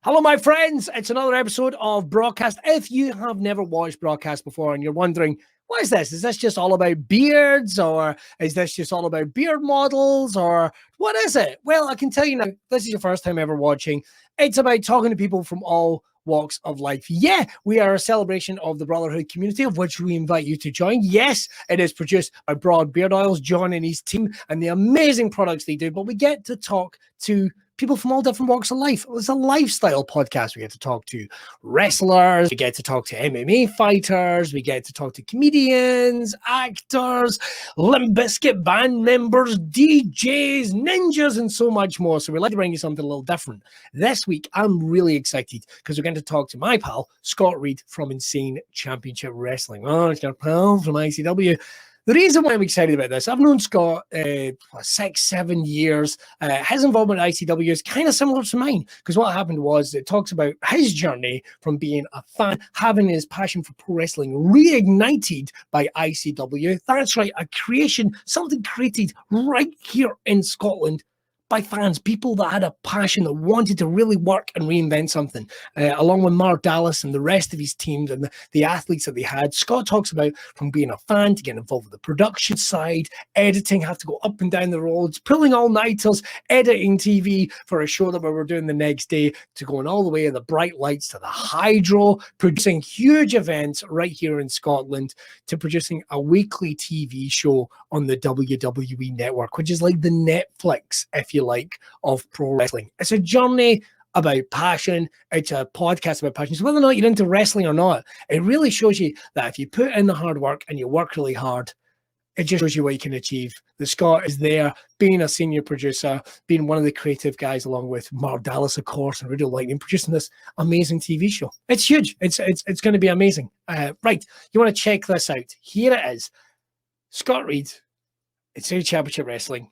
Hello, my friends. It's another episode of Braw Cast. If you have never watched Braw Cast before and you're wondering, what is this? Is this just all about beards, or is this just all about beard models, or what is it? Well, I can tell you now, this is your first time ever watching. It's about talking to people from all walks of life. Yeah, we are a celebration of the Brawtherhood community, of which we invite you to join. Yes, it is produced by Braw Beard Oils, John and his team, and the amazing products they do, but we get to talk to people from all different walks of life. It's a lifestyle podcast. We get to talk to wrestlers, we get to talk to MMA fighters, we get to talk to comedians, actors, Limp Bizkit band members, DJs, ninjas, and so much more. So we'd like to bring you something a little different. This week, I'm really excited because we're going to talk to my pal, Scott Reid from Insane Championship Wrestling. Oh, it's your pal from ICW. The reason why I'm excited about this, I've known Scott 6-7 years. His involvement at ICW is kind of similar to mine, because what happened was it talks about his journey from being a fan, having his passion for pro wrestling reignited by ICW. That's right, a creation, something created right here in Scotland by fans, people that had a passion, that wanted to really work and reinvent something, along with Mark Dallas and the rest of his teams and the athletes that they had. Scott talks about from being a fan to getting involved with the production side, editing, have to go up and down the roads, pulling all-nighters, editing TV for a show that we were doing the next day, to going all the way in the bright lights to the hydro, producing huge events right here in Scotland, to producing a weekly TV show on the WWE Network, which is like the Netflix, if you like, of pro wrestling. It's a journey about passion. It's a podcast about passion. So whether or not you're into wrestling or not, it really shows you that if you put in the hard work and you work really hard, it just shows you what you can achieve. The Scott is there, being a senior producer, being one of the creative guys, along with Mark Dallas, of course, and Radio Lightning, producing this amazing TV show. It's huge. It's going to be amazing. Right, you want to check this out. Here it is. Scott Reid, Insane Championship Wrestling,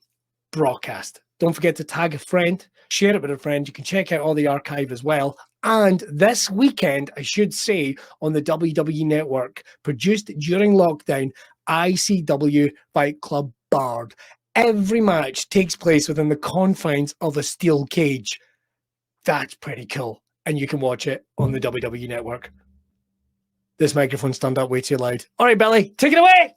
Braw Cast. Don't forget to tag a friend, share it with a friend. You can check out all the archive as well. And this weekend, I should say, on the WWE Network, produced during lockdown, ICW Fight Club Bard. Every match takes place within the confines of a steel cage. That's pretty cool. And you can watch it on the WWE Network. This microphone's turned up way too loud. All right, Billy, take it away.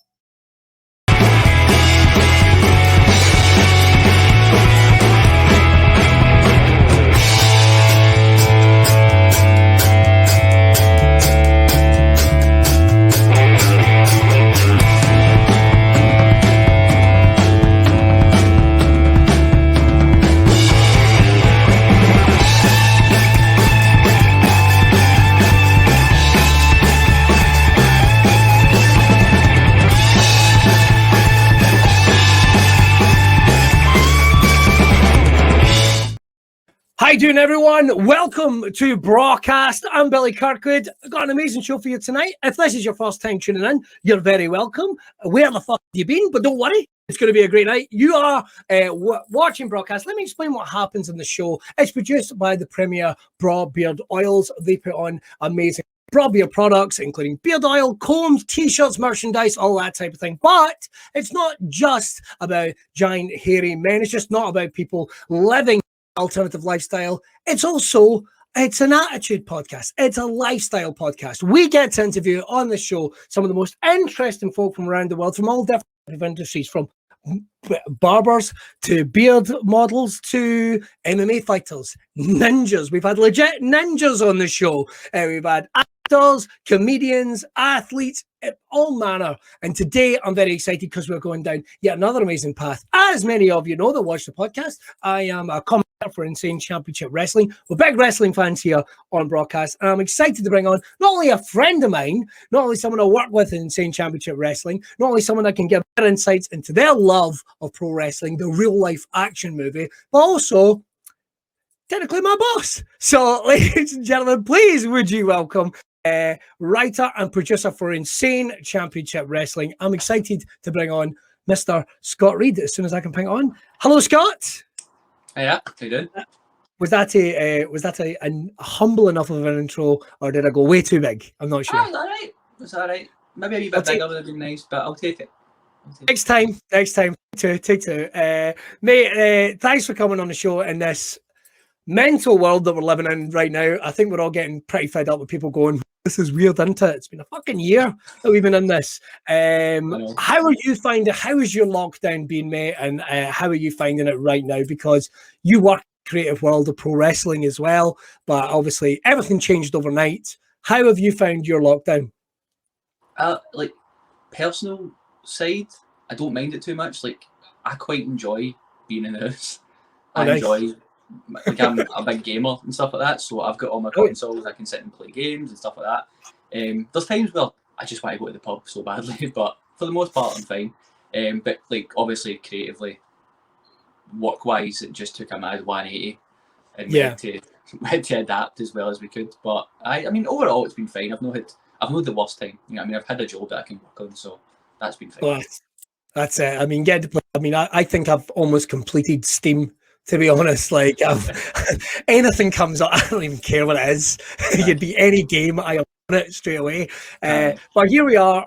How you doing, everyone? Welcome to Braw Cast. I'm Billy Kirkwood. I've got an amazing show for you tonight. If this is your first time tuning in, you're very welcome. Where the fuck have you been? But don't worry, it's going to be a great night. You are watching Braw Cast. Let me explain what happens in the show. It's produced by the premier Braw Beard Oils. They put on amazing Braw Beard products, including beard oil, combs, t-shirts, merchandise, all that type of thing. But it's not just about giant hairy men. It's just not about people living alternative lifestyle. It's an attitude podcast. It's a lifestyle podcast. We get to interview on the show some of the most interesting folk from around the world, from all different industries, from barbers to beard models to MMA fighters, ninjas. We've had legit ninjas on the show. We've had actors, comedians, athletes, all manner. And today I'm very excited because we're going down yet another amazing path. As many of you know that watch the podcast, I am a commentator for Insane Championship Wrestling. We're big wrestling fans here on Braw Cast, and I'm excited to bring on not only a friend of mine, not only someone I work with in Insane Championship Wrestling, not only someone that can give their insights into their love of pro wrestling, the real life action movie, but also technically my boss. So, ladies and gentlemen, please would you welcome writer and producer for Insane Championship Wrestling. I'm excited to bring on Mr. Scott Reid as soon as I can ping it on. Hello, Scott. Yeah, how you doing? Was that a humble enough of an intro, or did I go way too big? I'm not sure. Oh, it's all right. It's all right. Maybe a wee bit bigger would have been nice, but I'll take it. Next time. Take two. Mate, thanks for coming on the show in this mental world that we're living in right now. I think we're all getting pretty fed up with people going, this is weird, isn't it? It's been a fucking year that we've been in this. How are you finding, how is your lockdown being, mate? And how are you finding it right now? Because you work in the creative world of pro wrestling as well, but obviously everything changed overnight. How have you found your lockdown? Like, personal side, I don't mind it too much. Like, I quite enjoy being in the house. I enjoy, like, I'm a big gamer and stuff like that, so I've got all my consoles. I can sit and play games and stuff like that. There's times where I just want to go to the pub so badly, but for the most part, I'm fine. But like, obviously, creatively, work-wise, it just took a mad 180, and we had to adapt as well as we could. But I mean, overall, it's been fine. I've not the worst time. You know, I mean, I've had a job that I can work on, so that's been fine. Well, that's it. I mean, I think I've almost completed Steam, to be honest. Like, anything comes up, I don't even care what it is. It could be any game, I own it straight away. But here we are,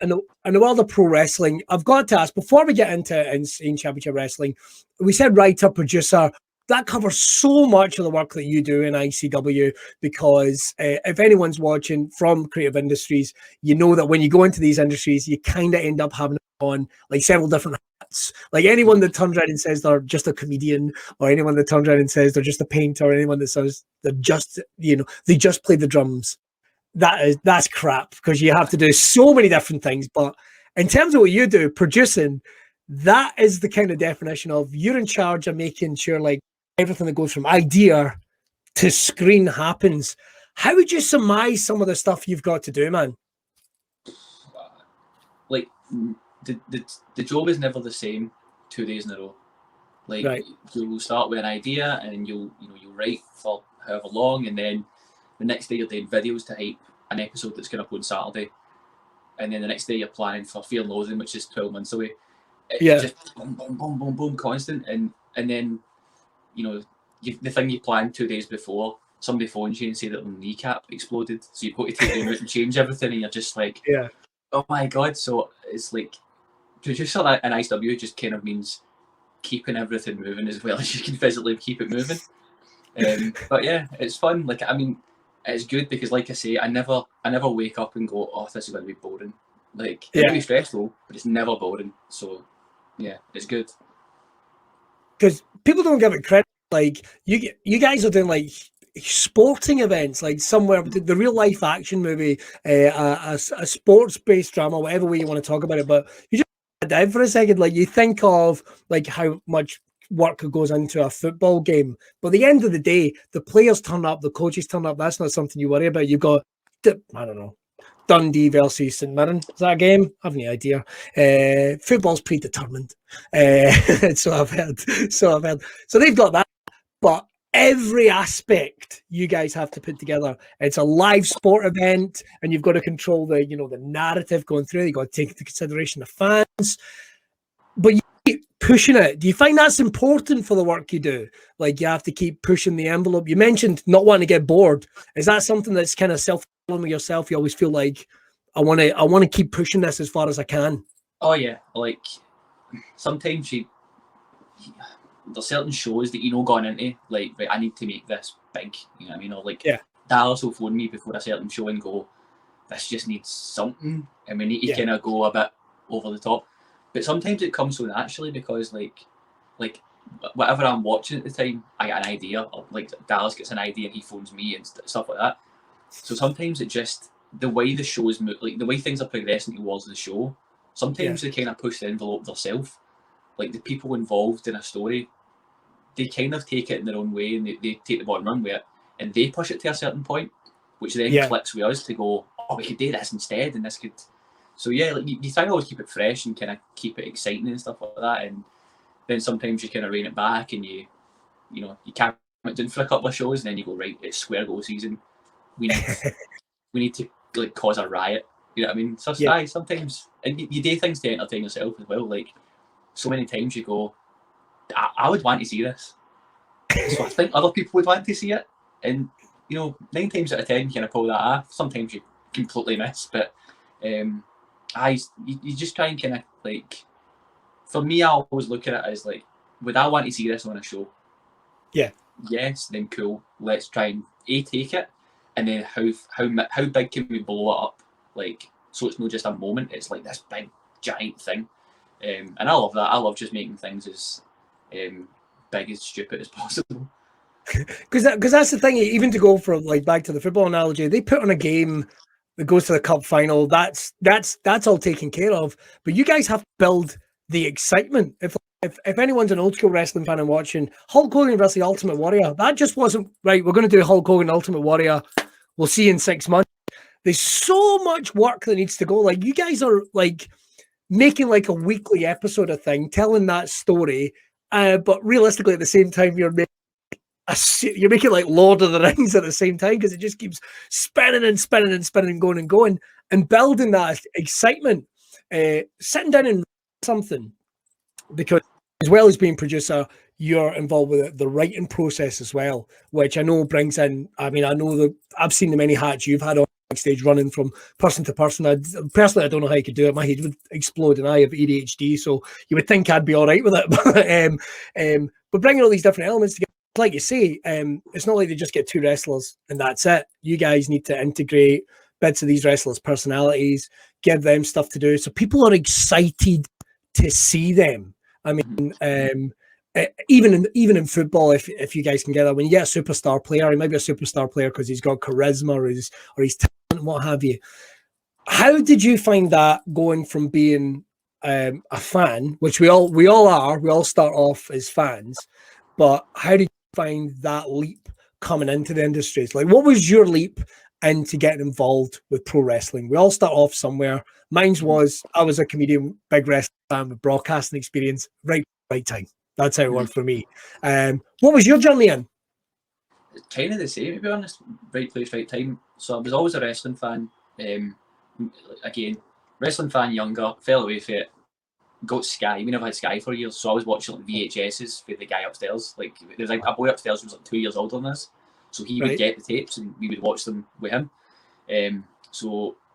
in the world of pro wrestling. I've got to ask, before we get into Insane Championship Wrestling, we said writer, producer. That covers so much of the work that you do in ICW, because if anyone's watching from creative industries, you know that when you go into these industries, you kind of end up having on like several different hats. Like, anyone that turns around and says they're just a comedian, or anyone that turns around and says they're just a painter, or anyone that says they're just, they just play the drums, that's crap, because you have to do so many different things. But in terms of what you do, producing, that is the kind of definition of you're in charge of making sure like everything that goes from idea to screen happens. How would you surmise some of the stuff you've got to do, man? Like, the job is never the same 2 days in a row. Like, you'll start with an idea, and then you'll write for however long, and then the next day you're doing videos to hype an episode that's going to go on Saturday, and then the next day you're planning for Fear and Loathing, which is 12 months away. It's just boom, boom, boom, boom, boom, constant, and then the thing you planned 2 days before, somebody phones you and say that their kneecap exploded, so you've got to take them out and change everything, and you're just like, oh my god. So it's like, producer in ICW just kind of means keeping everything moving as well as you can physically keep it moving. But yeah, it's fun. Like, I mean, it's good because, like I say, I never wake up and go, oh, this is going to be boring. Like, it'll be stressful, but it's never boring. So yeah, it's good. Because people don't give it credit. Like, you guys are doing like sporting events, like somewhere, the real life action movie, a sports based drama, whatever way you want to talk about it. But you just down for a second, like, you think of like how much work goes into a football game, but at the end of the day, the players turn up, the coaches turn up. That's not something you worry about. You've got, I don't know, Dundee versus St Mirren. Is that a game? I have no idea. Football's predetermined. So I've heard. So they've got that. But every aspect you guys have to put together. It's a live sport event, and you've got to control the narrative going through. You've got to take into consideration the fans. But you keep pushing it. Do you find that's important for the work you do? Like, you have to keep pushing the envelope. You mentioned not wanting to get bored. Is that something that's kind of self-fulfilling with yourself? You always feel like, I want to keep pushing this as far as I can. Oh yeah, like, sometimes there's certain shows that going into, like, right, I need to make this big. You know what I mean? Or like, Dallas will phone me before a certain show and go, this just needs something, and we need to kind of go a bit over the top. But sometimes it comes so naturally because like whatever I'm watching at the time, I get an idea, or like Dallas gets an idea and he phones me and stuff like that. So sometimes it just, the way the show is, like the way things are progressing towards the show, sometimes they kind of push the envelope themselves. Like, the people involved in a story, they kind of take it in their own way, and they take the ball and run with it, and they push it to a certain point, which then clicks with us to go, oh, we could do this instead, and this could. So yeah, like, you try to always keep it fresh and kind of keep it exciting and stuff like that, and then sometimes you kind of rein it back, and you can't do it for a couple of shows, and then you go, right, it's square goal season, we need to like cause a riot. You know what I mean? So sometimes, and you do things to entertain yourself as well. Like, so many times you go, I would want to see this, so I think other people would want to see it, and 9 times out of 10 you kind of pull that off. Sometimes you completely miss, but you just try and kind of, like, for me, I always look at it as like, would I want to see this on a show? Yeah. yes, then cool. Let's try and take it, and then how big can we blow it up? Like, so it's not just a moment. It's like this big giant thing, and I love that. I love just making things as big and stupid as possible. Because that's the thing. Even to go from like back to the football analogy, they put on a game that goes to the cup final. That's all taken care of. But you guys have to build the excitement. If anyone's an old school wrestling fan and watching Hulk Hogan versus the Ultimate Warrior, that just wasn't right. We're going to do Hulk Hogan Ultimate Warrior. We'll see you in 6 months. There's so much work that needs to go. Like, you guys are like making like a weekly episode of thing, telling that story. But realistically, at the same time, you're making like Lord of the Rings at the same time, because it just keeps spinning and spinning and spinning, going and going, and building that excitement. Sitting down and something, because as well as being producer, you're involved with the writing process as well, which I know brings in. I mean, I know that I've seen the many hats you've had on stage, running from person to person. Personally, I don't know how you could do it. My head would explode, and I have ADHD, so you would think I'd be all right with it. But bringing all these different elements together, like you say, it's not like they just get two wrestlers and that's it. You guys need to integrate bits of these wrestlers' personalities, give them stuff to do, so people are excited to see them. I mean, even in football, if you guys can get that, when you get a superstar player, he might be a superstar player because he's got charisma or he's talent and what have you. How did you find that, going from being a fan, which we all are, we all start off as fans, but how did you find that leap coming into the industries? Like, what was your leap into getting involved with pro wrestling? We all start off somewhere. Mine's was, I was a comedian, big wrestling fan with broadcasting experience, right time. That's how it worked for me. What was your journey in? Kind of the same, to be honest. Right place, right time. So I was always a wrestling fan. Again, wrestling fan, younger, fell away from it. Got Sky. We never had Sky for years, so I was watching like VHSs for the guy upstairs. Like, there was like a boy upstairs who was like 2 years older than us, so he would get the tapes and we would watch them with him. And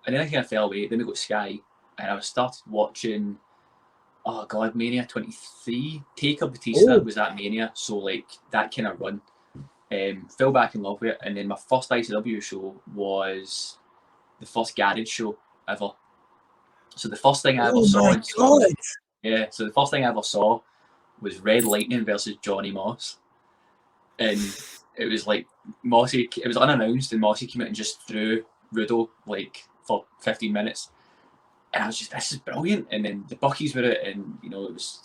then I kind of fell away. Then we got Sky, and I started watching. Oh God, Mania 23. Taker Batista was that Mania, so like that kind of run. Fell back in love with it, and then my first ICW show was the first garage show ever. So the first thing I ever saw. So the first thing I ever saw was Red Lightning versus Johnny Moss, and it was like Mossy. It was unannounced, and Mossy came out and just threw Rudo like for 15 minutes. And I was just, this is brilliant. And then the Buckies were it, and you know, it was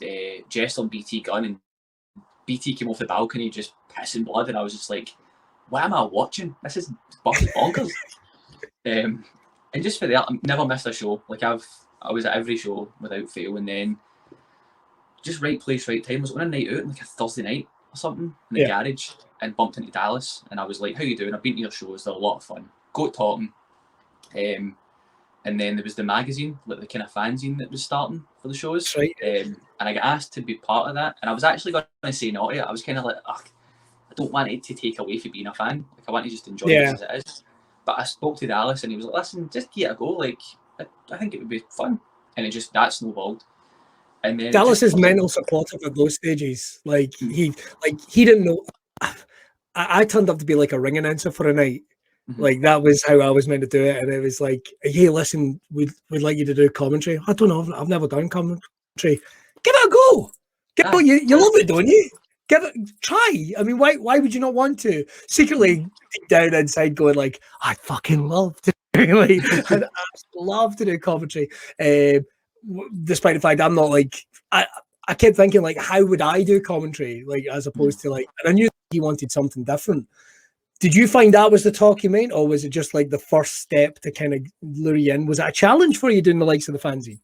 Jess on BT Gunn, and BT came off the balcony just pissing blood, and I was just like, what am I watching? This is fucking bonkers. And just for that, I never missed a show. Like, I was at every show without fail, and then just right place, right time. I was on a night out, like a Thursday night or something, in the garage, and bumped into Dallas, and I was like, how you doing? I've been to your shows, they're a lot of fun. Got talking. And then there was the magazine, like the kind of fanzine that was starting for the shows. Right. And I got asked to be part of that. And I was actually going to say no to it. I was kind of like, I don't want it to take away from being a fan. Like, I want to just enjoy it as it is. But I spoke to Dallas, and he was like, listen, just give it a go. Like, I think it would be fun. And it just, that snowballed. And then Dallas is mental supportive at those stages. Like, he didn't know. I turned up to be like a ring announcer for a night. Like, that was how I was meant to do it, and it was like, hey, listen, we'd like you to do commentary. I don't know, I've never done commentary. Give it a go. You love it, don't you? Try. I mean, why would you not want to? Secretly, deep down inside, going like, I fucking love to do I'd love to do commentary. Despite the fact I'm not like, I kept thinking like, how would I do commentary? Like, as opposed to like, and I knew he wanted something different. Did you find that was the talk you meant, or was it just like the first step to kind of lure you in? Was that a challenge for you doing the likes of the fanzine?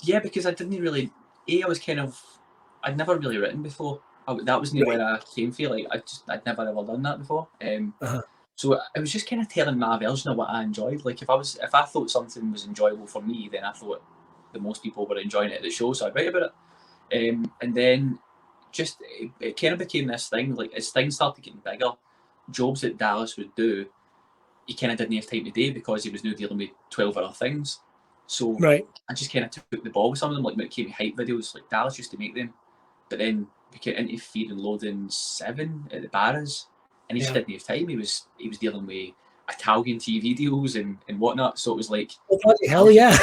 Yeah, because I didn't really. I'd never really written before. That wasn't where I came from. Like, I'd never ever done that before. So I was just kind of telling my version of what I enjoyed. Like, if I thought something was enjoyable for me, then I thought that most people were enjoying it at the show, so I'd write about it. And then just it kind of became this thing. Like, as things started getting bigger, jobs that Dallas would do, he kind of didn't have time to do because he was now dealing with 12 other things. So I just kind of took the ball with some of them. Like, when it came to hype videos, like Dallas used to make them, but then we get into feed and loading 7 at the Barras, and he just didn't have time. He was dealing with Italian TV deals and whatnot. So it was like, oh, bloody hell, yeah.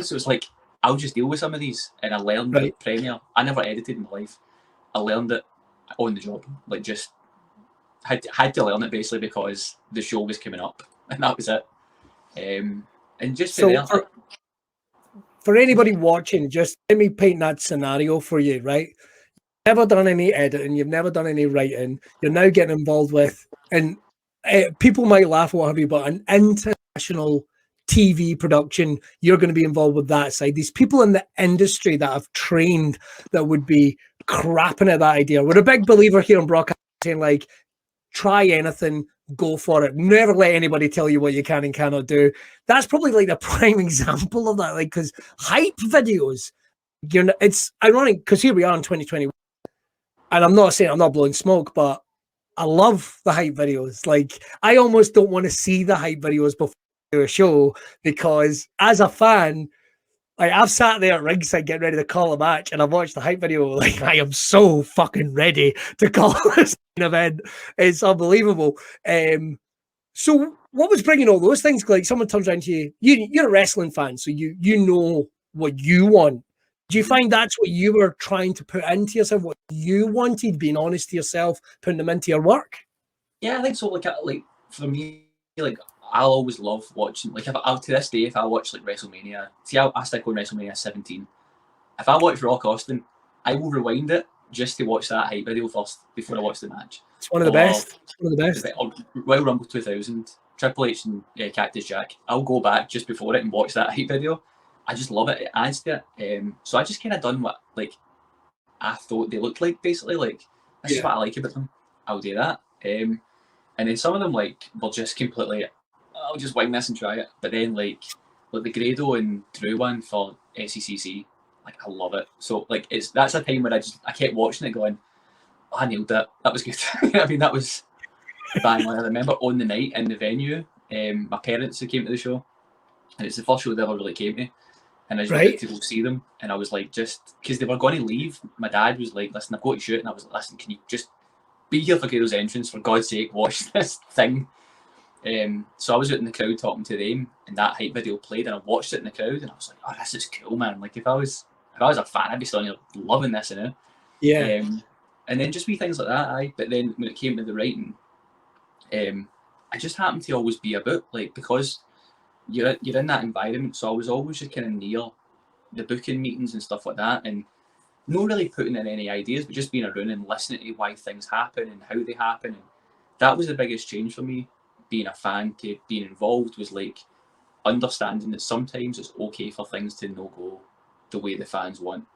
So it's like, I'll just deal with some of these. And I learned that Premiere. I never edited in my life. I learned it on the job. Like, just had to learn it basically because the show was coming up, and that was it. And just so for anybody watching, just let me paint that scenario for you, right? You've never done any editing, you've never done any writing, you're now getting involved with, and people might laugh or what have you, but an international TV production, you're going to be involved with that side. These people in the industry that have trained that would be crapping at that idea. We're a big believer here on broadcast saying, like, try anything, go for it. Never let anybody tell you what you can and cannot do. That's probably like the prime example of that. Like, because hype videos, it's ironic because here we are in 2021, and I'm not saying I'm not blowing smoke, but I love the hype videos. Like, I almost don't want to see the hype videos before I do a show because as a fan, like, I've sat there at ringside getting ready to call a match, and I've watched the hype video. Like, I am so fucking ready to call this event. It's unbelievable. So what was bringing all those things? Like, someone turns around to you, you're a wrestling fan, so you know what you want. Do you find that's what you were trying to put into yourself, what you wanted, being honest to yourself, putting them into your work? Yeah, I think so. Like for me, like, I'll always love watching, like, to this day, if I watch like WrestleMania, see, I stick on WrestleMania 17. If I watch Raw Costing, I will rewind it just to watch that hype video first before I watch the match. It's one of the best. It's one of the best. Royal Rumble 2000, Triple H and Cactus Jack. I'll go back just before it and watch that hype video. I just love it. It adds to it. So I just kind of done what, like, I thought they looked like, basically. Like, this is what I like about them. I'll do that. And then some of them, like, were just completely, I'll just wing this and try it. But then, like the Grado and Drew one for SECC, like, I love it. So, like, that's a time where I kept watching it going, oh, I nailed that. That was good. I mean, that was bang on. I remember on the night in the venue, my parents who came to the show, and it's the first show they ever really came to. And I just wanted to go see them. And I was like, just because they were going to leave, my dad was like, listen, I've got to shoot. And I was like, listen, can you just be here for Grado's entrance? For God's sake, watch this thing. So I was out in the crowd talking to them, and that hype video played, and I watched it in the crowd, and I was like, oh, this is cool, man. Like, if I was a fan, I'd be standing here loving this, you know? Yeah. And then just wee things like that, but then when it came to the writing, I just happened to always be about, like, because you're in that environment, so I was always just kind of near the booking meetings and stuff like that, and not really putting in any ideas, but just being around and listening to why things happen and how they happen. And that was the biggest change for me, being a fan to being involved, was like understanding that sometimes it's okay for things to not go the way the fans want.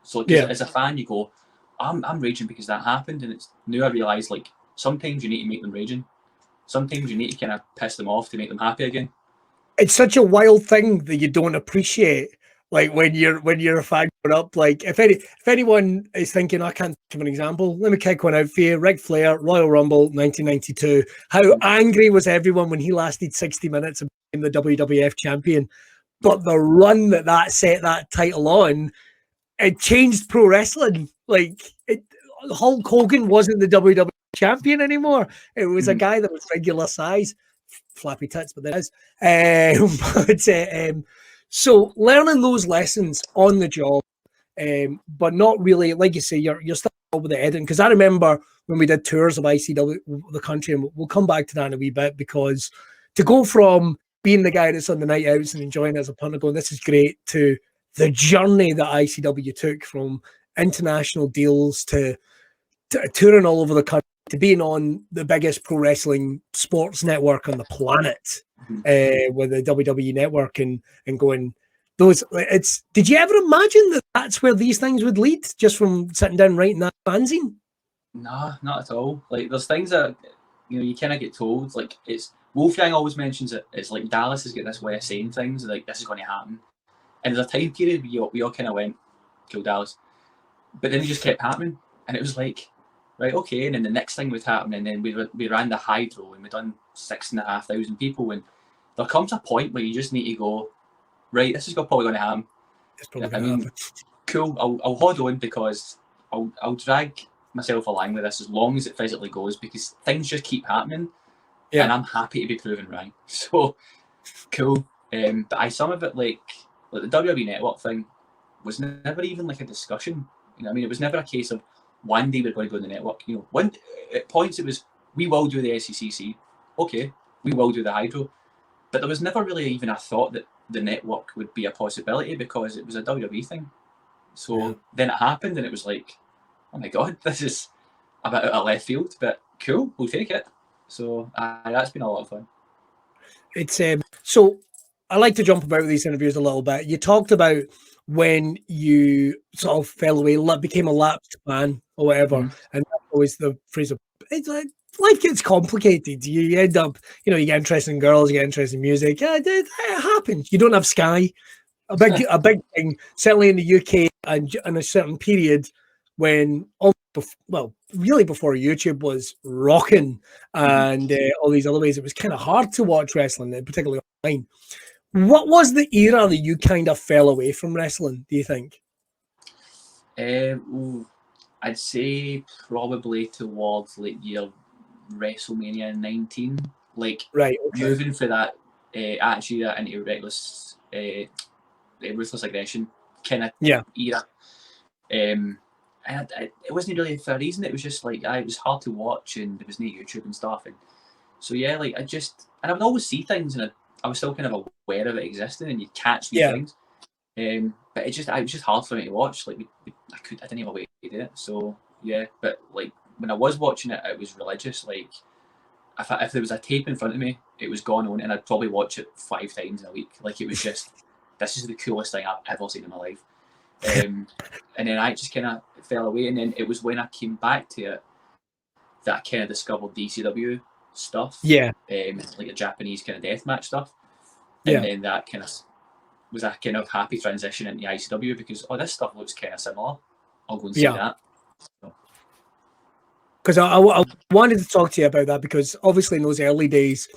So as a fan, you go, I'm raging because that happened, and it's now I realise, like, sometimes you need to make them raging. Sometimes you need to kind of piss them off to make them happy again. It's such a wild thing that you don't appreciate, like, when you're a fan growing up. Like, if anyone is thinking, I can't think of an example, let me kick one out for you. Ric Flair, Royal Rumble 1992. How angry was everyone when he lasted 60 minutes and became the WWF champion? But the run that set that title on, it changed pro wrestling. Like, Hulk Hogan wasn't the WWE champion anymore. It was a guy that was regular size. Flappy tits, but there is. So learning those lessons on the job, but not really, like you say, you're still with the editing. Because I remember when we did tours of ICW, the country, and we'll come back to that in a wee bit, because to go from being the guy that's on the night outs and enjoying it as a punter, going, this is great, to the journey that ICW took from international deals to touring all over the country, to being on the biggest pro wrestling sports network on the planet, with the WWE Network, and going, did you ever imagine that that's where these things would lead, just from sitting down writing that fanzine? Nah, not at all. Like, there's things that, you kind of get told, like, it's, Wolfgang always mentions it, it's like Dallas has got this way of saying things, like, this is going to happen. And there's a time period we all kind of went, cool, Dallas. But then it just kept happening. And it was like, right, okay. And then the next thing would happen. And then we ran the Hydro, and we done 6,500 people. And there comes a point where you just need to go, right, this is probably going to happen. It's probably going to happen. Cool, I'll hold on, because I'll drag myself along with this as long as it physically goes, because things just keep happening, and I'm happy to be proven wrong. So cool. But some of it, like the WWE Network thing, was never even like a discussion. You know what I mean? It was never a case of one day we're going to go to the network. You know, one at points it was, we will do the SECC. Okay, we will do the Hydro. But there was never really even a thought that the network would be a possibility, because it was a WWE thing. So then it happened, and it was like, oh my God, this is a bit out of left field, but cool, we'll take it. So that's been a lot of fun. It's so I like to jump about these interviews a little bit. You talked about when you sort of fell away, became a lapsed fan or whatever, and that's always the phrase of, it's like, life gets complicated. You end up, you get interested in girls, you get interested in music. Yeah, it happens. You don't have Sky. A big thing, certainly in the UK, and in a certain period when, really before YouTube was rocking and all these other ways, it was kind of hard to watch wrestling, particularly online. What was the era that you kind of fell away from wrestling, do you think? I'd say probably towards like year WrestleMania 19, like moving for that attitude into reckless, ruthless aggression kind of era. And it wasn't really for a reason. It was just like it was hard to watch, and there was no YouTube and stuff. And so like I would always see things, and I was still kind of aware of it existing, and you'd catch these things. But it was just hard for me to watch. Like I didn't have a way to do it. So but like when I was watching it, it was religious. Like if there was a tape in front of me, it was gone on, and I'd probably watch it 5 times in a week. Like it was just, this is the coolest thing I've ever seen in my life. And then I just kind of fell away, and then it was when I came back to it that I kind of discovered DCW stuff. Like the Japanese kind of deathmatch stuff. And then that kind of was a kind of happy transition into ICW, because this stuff looks kind of similar. I'll go and see that. Because I wanted to talk to you about that, because obviously in those early days,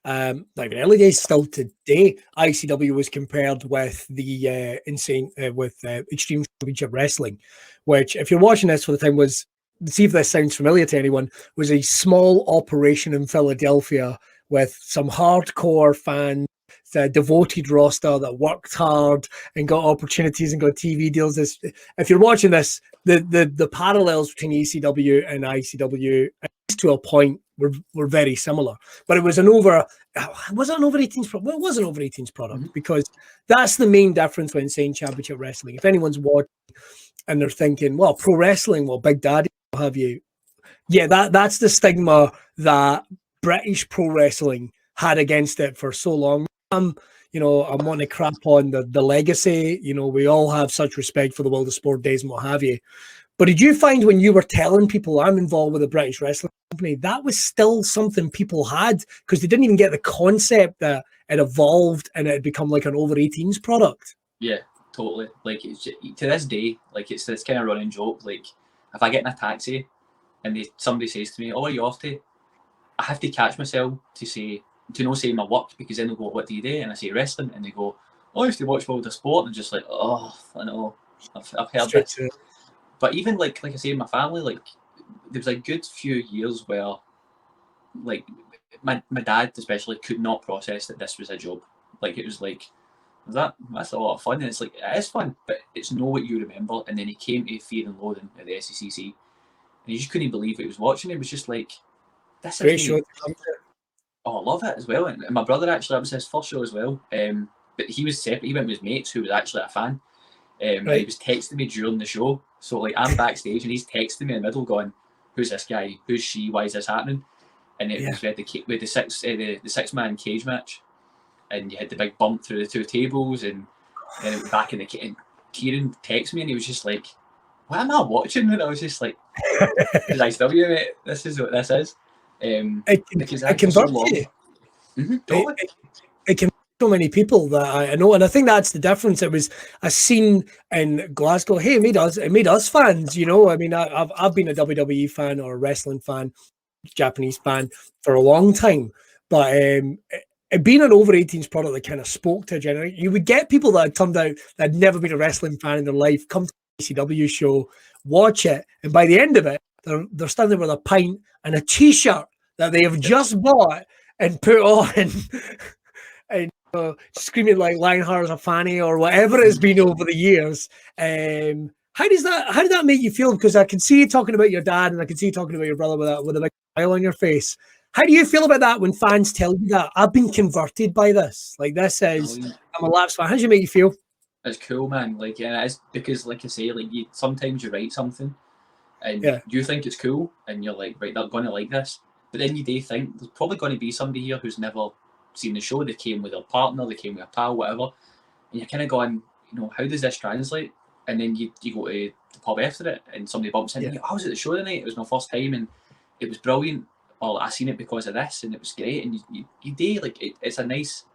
not even early days, still today, ICW was compared with the Extreme Championship Wrestling, which, if you're watching this for the time, was, see if this sounds familiar to anyone, was a small operation in Philadelphia with some hardcore fans, a devoted roster that worked hard and got opportunities and got TV deals. If you're watching this, the parallels between ECW and ICW, to a point, were very similar. But it was an over 18s product? Well, it was an over 18s product, because that's the main difference when saying Championship Wrestling. If anyone's watching and they're thinking, well, pro wrestling, well, Big Daddy, what have you? Yeah, that's the stigma that British pro wrestling had against it for so long. I'm wanting to crap on the legacy. We all have such respect for the World of Sport days and what have you. But did you find when you were telling people I'm involved with a British wrestling company, that was still something people had, because they didn't even get the concept that it evolved and it had become like an over 18s product? Yeah, totally. Like to this day, like it's this kind of running joke. Like if I get in a taxi and somebody says to me, "Oh, are you off to?" I have to catch myself to not say my work, because then they'll go, "What do you do?" And I say wrestling, and they go, "Oh, I used to watch World of Sport," and just like, "Oh, I know, I've heard this." But even like I say in my family, like there was a good few years where like my dad especially could not process that this was a job. Like it was like, that's a lot of fun, and it's like, it is fun, but it's not what you remember. And then he came to Fear and Loathing at the SECC, and he just couldn't believe what he was watching. It was just like, this great show. Oh, I love it as well. And my brother, actually, that was his first show as well. But he was separate. He went with his mates, who was actually a fan. And he was texting me during the show. So like I'm backstage, and he's texting me in the middle, going, "Who's this guy? Who's she? Why is this happening?" And it was with the 6-man cage match, and you had the big bump through the 2 tables, and then it was back in the and Kieran texted me, and he was just like, "What am I watching?" And I was just like, "This is ICW, mate. This is what this is." It can so totally. It can so many people that I know, and I think that's the difference. It was a scene in Glasgow. Hey, it made us fans. I mean, I've been a WWE fan or a wrestling fan, Japanese fan for a long time, but it being an over 18s product that kind of spoke to a generation. You would get people that had turned out that had never been a wrestling fan in their life come to the ECW show watch it, and by the end of it, they're standing with a pint and a T-shirt that they have just bought and put on, and screaming like Lionheart's a fanny or whatever it's been over the years. How did that make you feel? Because I can see you talking about your dad, and I can see you talking about your brother with a big smile on your face. How do you feel about that when fans tell you that I've been converted by this? Like, this is, I'm a Laps fan. How does it make you feel? It's cool, man. Like, yeah, it's because, like I say, like sometimes you write something and you think it's cool, and you're like, right, they're going to like this. But then you do think there's probably going to be somebody here who's never seen the show. They came with their partner, they came with a pal, whatever. And you're kind of going, how does this translate? And then you go to the pub after it, and somebody bumps in. And I was at the show tonight. It was my first time, and it was brilliant. Or I seen it because of this, and it was great. And you do like it's a nice.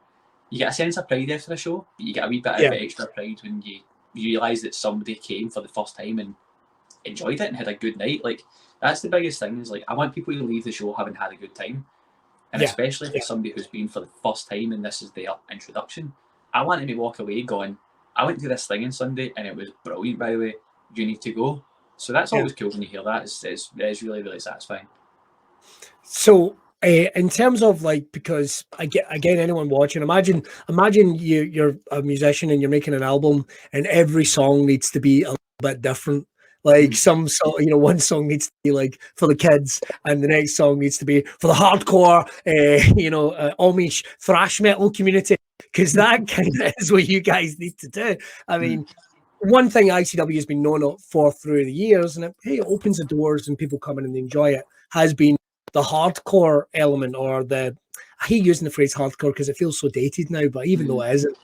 You get a sense of pride after the show. But you get a wee bit of extra pride when you realise that somebody came for the first time and enjoyed it and had a good night. Like, that's the biggest thing. Is like, I want people to leave the show having had a good time, and especially if it's somebody who's been for the first time and this is their introduction. I want them to walk away going, I went to this thing on Sunday and it was brilliant, by the way. You need to go. So that's always cool when you hear that. It's really, really satisfying. So in terms of like, because again, anyone watching, imagine you're a musician and you're making an album, and every song needs to be a little bit different. Like some song, one song needs to be like for the kids, and the next song needs to be for the hardcore, Amish thrash metal community, because that kind of is what you guys need to do. I mean, one thing ICW has been known for through the years, and it opens the doors and people come in and they enjoy it, has been the hardcore element, or I hate using the phrase hardcore because it feels so dated now, but even though it isn't,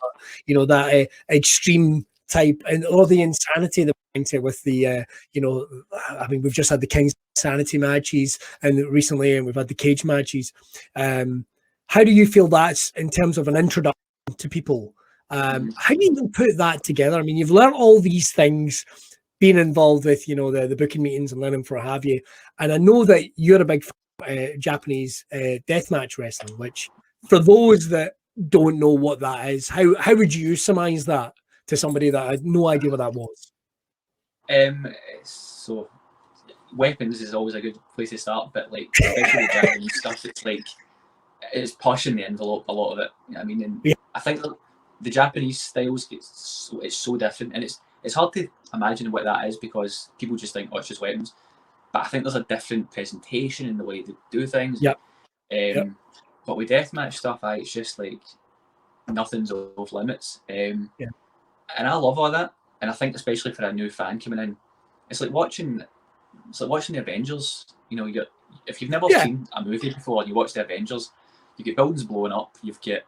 that extreme type, or the insanity that we're into with the, I mean, we've just had the King's Insanity matches, and recently, and we've had the cage matches. How do you feel that's in terms of an introduction to people? How do you even put that together? I mean, you've learned all these things, being involved with, the booking meetings and learning for have you. And I know that you're a big Japanese deathmatch wrestling, which for those that don't know what that is, how would you surmise that to somebody that had no idea what that was? So weapons is always a good place to start, but like especially the Japanese stuff, it's pushing the envelope, a lot of it. I mean, and I think the Japanese styles it's so different, and it's hard to imagine what that is because people just think, it's just weapons. But I think there's a different presentation in the way they do things. But with deathmatch stuff, it's just like nothing's off limits. And I love all that. And I think especially for a new fan coming in, it's like watching the Avengers. If you've never seen a movie before and you watch the Avengers, you get buildings blowing up, you've got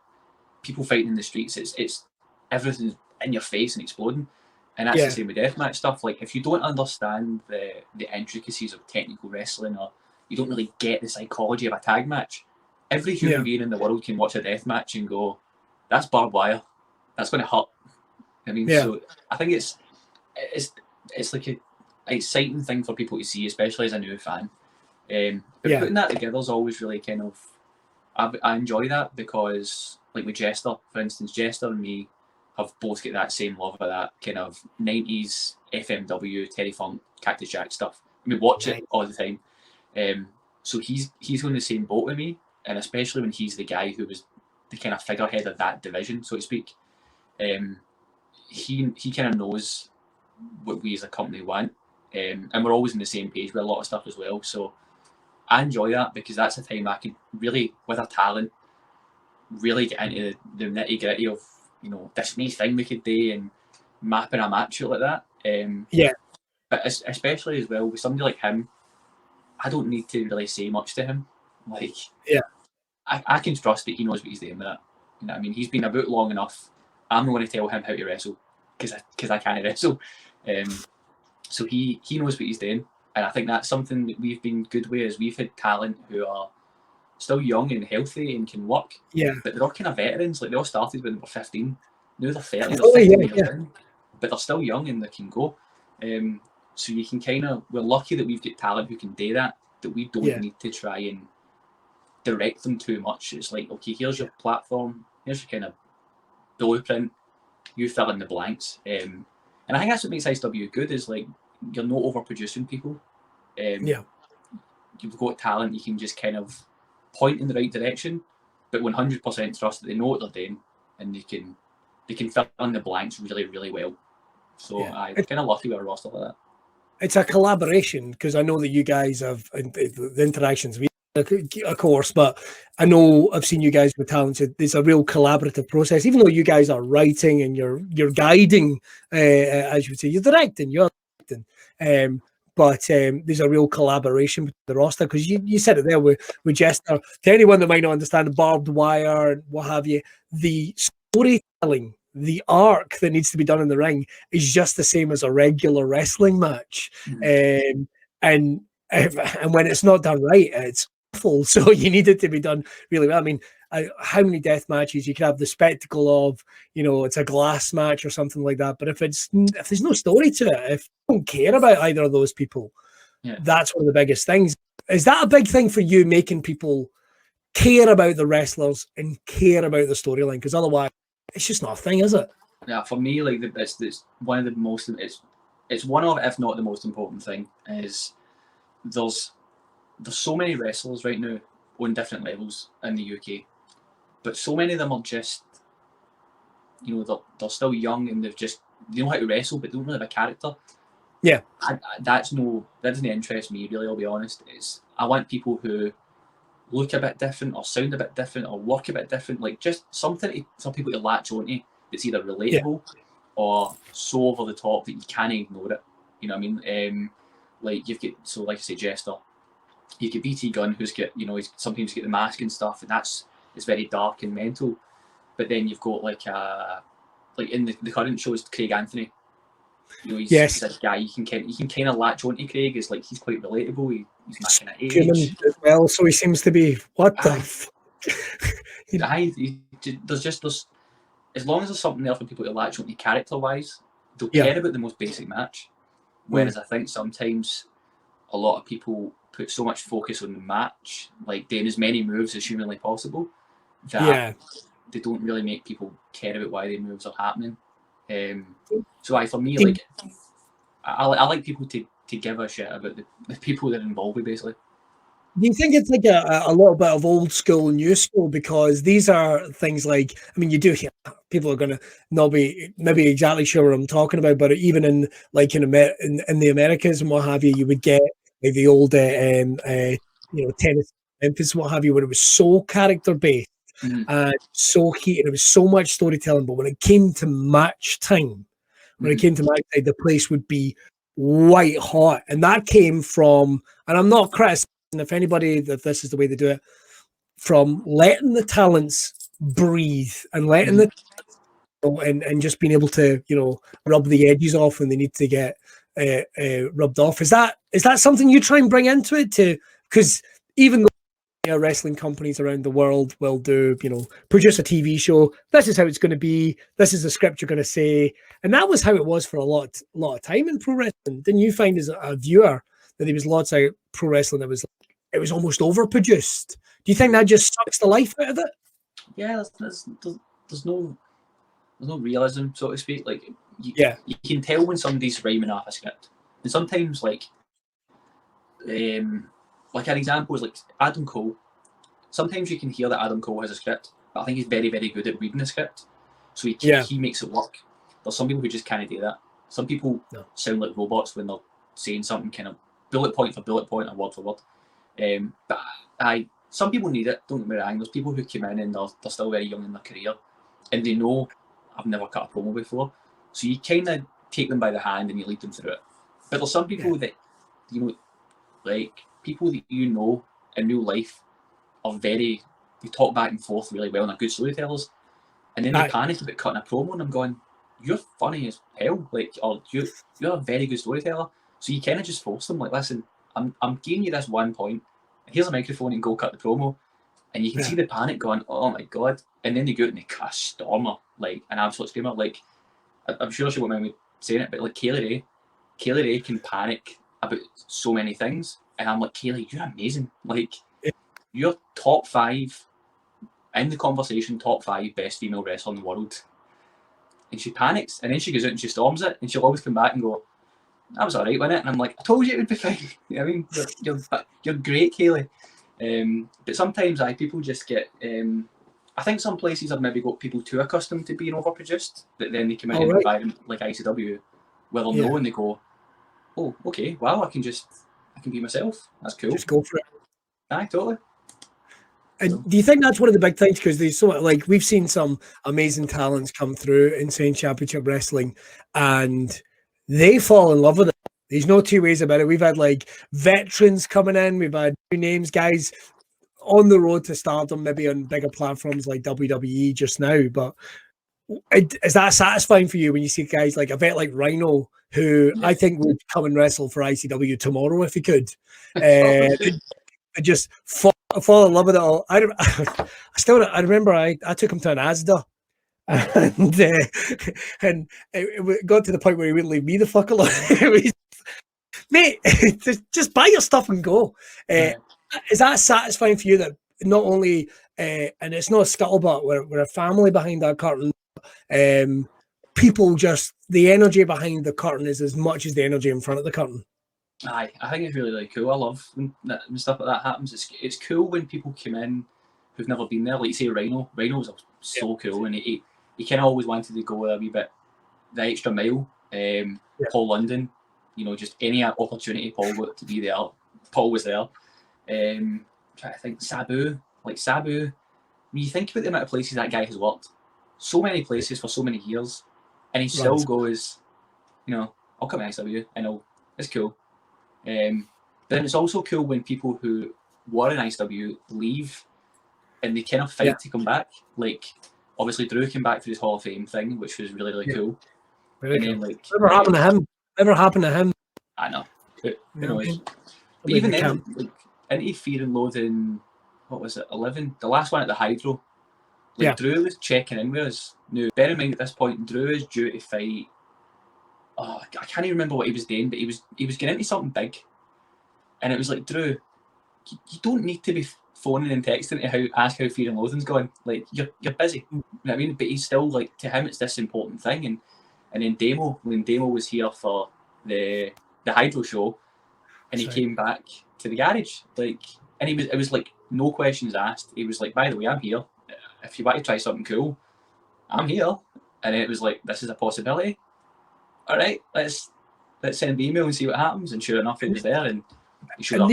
people fighting in the streets. It's everything's in your face and exploding. And that's the same with deathmatch stuff. Like, if you don't understand the intricacies of technical wrestling, or you don't really get the psychology of a tag match, every human being in the world can watch a deathmatch and go, that's barbed wire. That's going to hurt. I mean, so I think it's like an exciting thing for people to see, especially as a new fan. But putting that together is always really kind of, I enjoy that because, like with Jester, for instance, Jester and me have both got that same love of that kind of 90s FMW, Terry Funk, Cactus Jack stuff. We watch it all the time. So he's on the same boat with me, and especially when he's the guy who was the kind of figurehead of that division, so to speak. He kind of knows what we as a company want, and we're always on the same page with a lot of stuff as well. So I enjoy that because that's a time I can really, with our talent, really get into the nitty gritty of this new thing we could do and mapping a match out like that. But especially as well with somebody like him, I don't need to really say much to him. Like, I can trust that he knows what he's doing with that. You know what I mean? He's been about long enough. I'm not going to tell him how to wrestle because I can't wrestle. So he knows what he's doing, and I think that's something that we've been good with. Is we've had talent who are still young and healthy and can work. But they're all kind of veterans. Like, they all started when they were 15. Now they're 30. But they're still young and they can go. So you can we're lucky that we've got talent who can do that we don't need to try and direct them too much. It's like, okay, here's your platform, here's your kind of blueprint, you fill in the blanks. And I think that's what makes ICW good, is like, you're not overproducing people. You've got talent, you can just kind of point in the right direction, but 100% trust that they know what they're doing, and they can fill in the blanks really, really well. So I'm kind of lucky with a roster like that. It's a collaboration, because I know that you guys have the interactions, of course, but I know I've seen you guys with talented. There's a real collaborative process, even though you guys are writing and you're guiding, as you would say, you're directing, but there's a real collaboration with the roster, because you said it there with Jester. To anyone that might not understand the barbed wire and what have you, the storytelling, the arc that needs to be done in the ring is just the same as a regular wrestling match. And when it's not done right, it's awful. So you need it to be done really well. I mean, how many death matches you could have the spectacle of, it's a glass match or something like that. But if there's no story to it, if you don't care about either of those people, that's one of the biggest things. Is that a big thing for you, making people care about the wrestlers and care about the storyline? Because otherwise, it's just not a thing, is it? Yeah, for me, like it's one of the most. It's one of, if not the most important thing, is there's so many wrestlers right now on different levels in the UK, but so many of them are just, they're still young and they know how to wrestle, but they don't really have a character. Yeah, that doesn't interest me really. I'll be honest. I want people who look a bit different, or sound a bit different, or work a bit different, like just something some people to latch onto that's either relatable or so over the top that you can't ignore it. You know what I mean? Like you've got, so like I say, Jester, you get BT Gunn, who's got, he's sometimes get the mask and stuff, and it's very dark and mental. But then you've got like in the current show is Craig Anthony. He's a guy you can kind of latch onto. Craig is like, he's quite relatable. He's not kind of age human as well, so he seems to be there's as long as there's something there for people to latch onto character wise, they'll care about the most basic match. Whereas I think sometimes a lot of people put so much focus on the match, like doing as many moves as humanly possible, that they don't really make people care about why the moves are happening. So for me, like I like people to give a shit about the people they're involved with, basically. Do you think it's like a little bit of old school, new school? Because these are things like, I mean, you do hear people are going to not be maybe exactly sure what I'm talking about, but even in the Americas and what have you, you would get like the old Tennessee, Memphis, what have you, where it was so character based and so heated. It was so much storytelling, but when it came to match time, the place would be white hot, and that came from, and I'm not criticizing if anybody that this is the way they do it, from letting the talents breathe and letting the and just being able to rub the edges off when they need to get rubbed off. Is that something you try and bring into it too? Because even though wrestling companies around the world will do, produce a TV show, this is how it's going to be, this is the script you're going to say, and that was how it was for a lot of time in pro wrestling. Didn't you find as a viewer that there was lots of pro wrestling that it was almost overproduced? Do you think that just sucks the life out of it? Yeah, there's no realism, so to speak. Like you can tell when somebody's rhyming off a script, and sometimes like an example is like Adam Cole. Sometimes you can hear that Adam Cole has a script, but I think he's very, very good at reading the script, so he makes it work. There's some people who just can't do that. Some people sound like robots when they're saying something kind of bullet point for bullet point or word for word. But some people need it, don't get me wrong. There's people who come in and they're still very young in their career, and they know, I've never cut a promo before, so you kind of take them by the hand and you lead them through it. But there's some people that, like people that in real life are very, you talk back and forth really well and are good storytellers, and then they panic about cutting a promo, and I'm going, you're funny as hell, like, or you're a very good storyteller. So you kind of just force them, like, listen, I'm giving you this one point, here's a microphone and go cut the promo. And you can see the panic going, oh my God. And then they go out and they cut a stormer, like an absolute screamer. Like, I'm sure she won't mind me saying it, but like Kaylee Ray can panic about so many things. And I'm like, Kaylee, you're amazing. Like, you're top 5 in the conversation, top 5 best female wrestler in the world. And she panics, and then she goes out and she storms it, and she'll always come back and go, I was all right with it, and I'm like, I told you it would be fine. You know what I mean, you're great, Kaylee. But sometimes people just get. I think some places have maybe got people too accustomed to being overproduced that then they come into an environment like ICW where they'll know and they go, oh, okay, wow, I can be myself. That's cool. Just go for it. Aye, totally. And do you think that's one of the big things? Because there's so like we've seen some amazing talents come through Insane Championship Wrestling, and they fall in love with it. There's no two ways about it. We've had like veterans coming in, we've had new names, guys on the road to stardom, maybe on bigger platforms like WWE just now. But is that satisfying for you when you see guys like a vet like Rhino, who I think would come and wrestle for ICW tomorrow if he could? Just fall in love with it all. I remember I took him to an Asda, and it got to the point where he wouldn't leave me the fuck alone. Mate, just buy your stuff and go. Is that satisfying for you that not only and it's not a scuttlebutt, we're a family behind that curtain. People just the energy behind the curtain is as much as the energy in front of the curtain. Aye, I think it's really, really cool. I love when stuff like that happens. It's cool when people come in who've never been there. Like, say, Rhino. Rhino's so cool, and he kind of always wanted to go a wee bit the extra mile. Paul London, just any opportunity Paul got to be there, Paul was there. Trying to think, Sabu. When you think about the amount of places that guy has worked, so many places for so many years, and he still goes, I'll come to SW, and it's cool. Then it's also cool when people who were in ICW leave and they kind of fight to come back. Like, obviously Drew came back for his Hall of Fame thing, which was really, really cool. Very cool. Then, Never happened to him. I know. Who knows? But even then, into Fear and Loathing, what was it, 11? The last one at the Hydro. Drew was checking in with us. Now, bear in mind at this point, Drew is due to fight. Oh, I can't even remember what he was doing, but he was getting into something big, and it was like, Drew, you don't need to be phoning and texting to ask how Fear and Loathing's going. Like, you're busy. You know what I mean? But he's still like, to him, it's this important thing. And then when Demo was here for the Hydro show, and he came back to the garage, like, and it was like no questions asked. He was like, by the way, I'm here. If you want to try something cool, I'm here. And it was like, this is a possibility. All right, let's send the email and see what happens. And sure enough, it was there, and he showed up.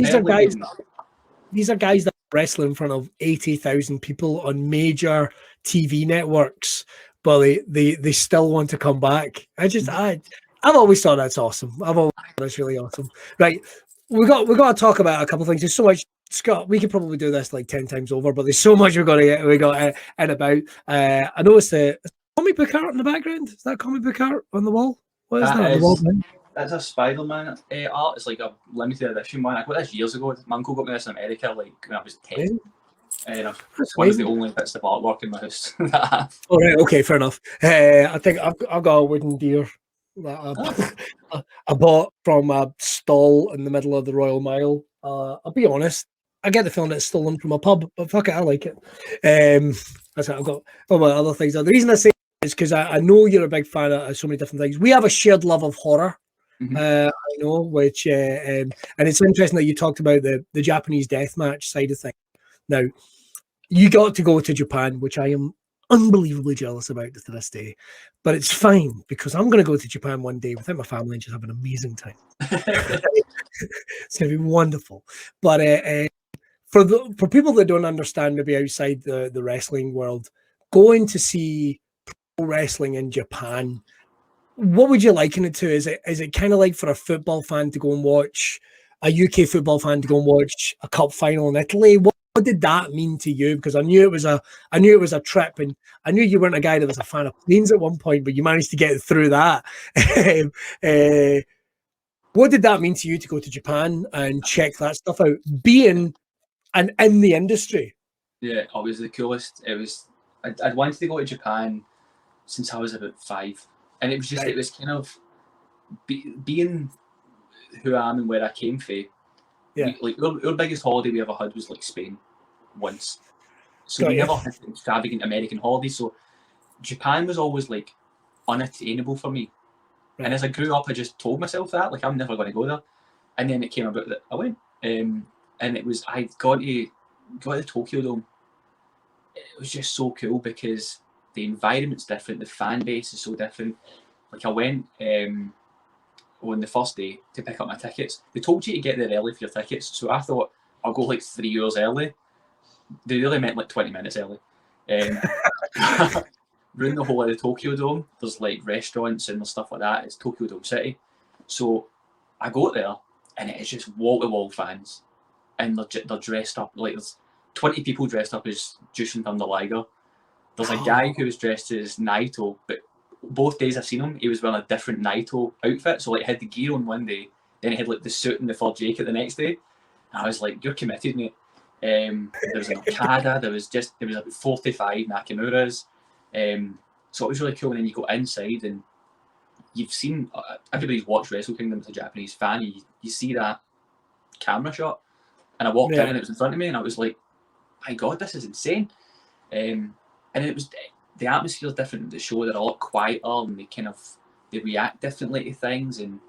These are guys that wrestle in front of 80,000 people on major TV networks, but they still want to come back. I've always thought that's awesome. I've always thought that's really awesome. Right, we got to talk about a couple of things. There's so much, Scott. We could probably do this like 10 times over, but there's so much we got in about. I noticed the comic book art in the background. Is that comic book art on the wall? What is that? That's a Spider-Man art. It's like a limited edition one. I got this years ago. My uncle got me this in America, like when I was 10. One of the only bits of artwork in my house that I have. All right, okay, fair enough. I think I've got a wooden deer that I bought from a stall in the middle of the Royal Mile. I'll be honest, I get the feeling it's stolen from a pub, but fuck it, I like it. That's it. I've got all my other things. The reason I say is because I know you're a big fan of so many different things. We have a shared love of horror. I know, which and it's interesting that you talked about the Japanese deathmatch side of things. Now, you got to go to Japan, which I am unbelievably jealous about to this day, but it's fine because I'm going to go to Japan one day without my family and just have an amazing time. It's going to be wonderful. But for people that don't understand, maybe outside the wrestling world, going to see wrestling in Japan, what would you liken it to? Is it kind of like for a football fan to go and watch, a UK football fan to go and watch a cup final in Italy? What did that mean to you? Because I knew it was a trip, and I knew you weren't a guy that was a fan of planes at one point, but you managed to get through that. What did that mean to you to go to Japan and check that stuff out, being in the industry? Yeah, it was the coolest. I'd wanted to go to Japan since I was about 5, and it was just it was kind of being who I am and where I came from. Yeah, our biggest holiday we ever had was like Spain once, so we never had extravagant American holidays. So Japan was always like unattainable for me. And as I grew up, I just told myself that, like, I'm never going to go there. And then it came about that I went. And it was, I got to the Tokyo Dome. It was just so cool because the environment's different, the fan base is so different. Like, I went on the first day to pick up my tickets. They told you to get there early for your tickets, so I thought I'll go like 3 hours early. They really meant like 20 minutes early. Around the whole of the Tokyo Dome, there's like restaurants and there's stuff like that. It's Tokyo Dome City. So I go there and it is just wall-to-wall fans. And they're dressed up, like there's 20 people dressed up as Jushin Thunder Liger. There's a guy who was dressed as Naito, but both days I've seen him, he was wearing a different Naito outfit. So like he had the gear on one day, then he had like the suit and the fur jacket the next day. And I was like, you're committed, mate. There was an Okada, there was about 45 Nakimuras. So it was really cool. And then you go inside and you've seen, everybody's watched Wrestle Kingdom as a Japanese fan, you see that camera shot. And I walked in and it was in front of me and I was like, my God, this is insane. And it was, the atmosphere is different. The show, they're a lot quieter and they react differently to things. And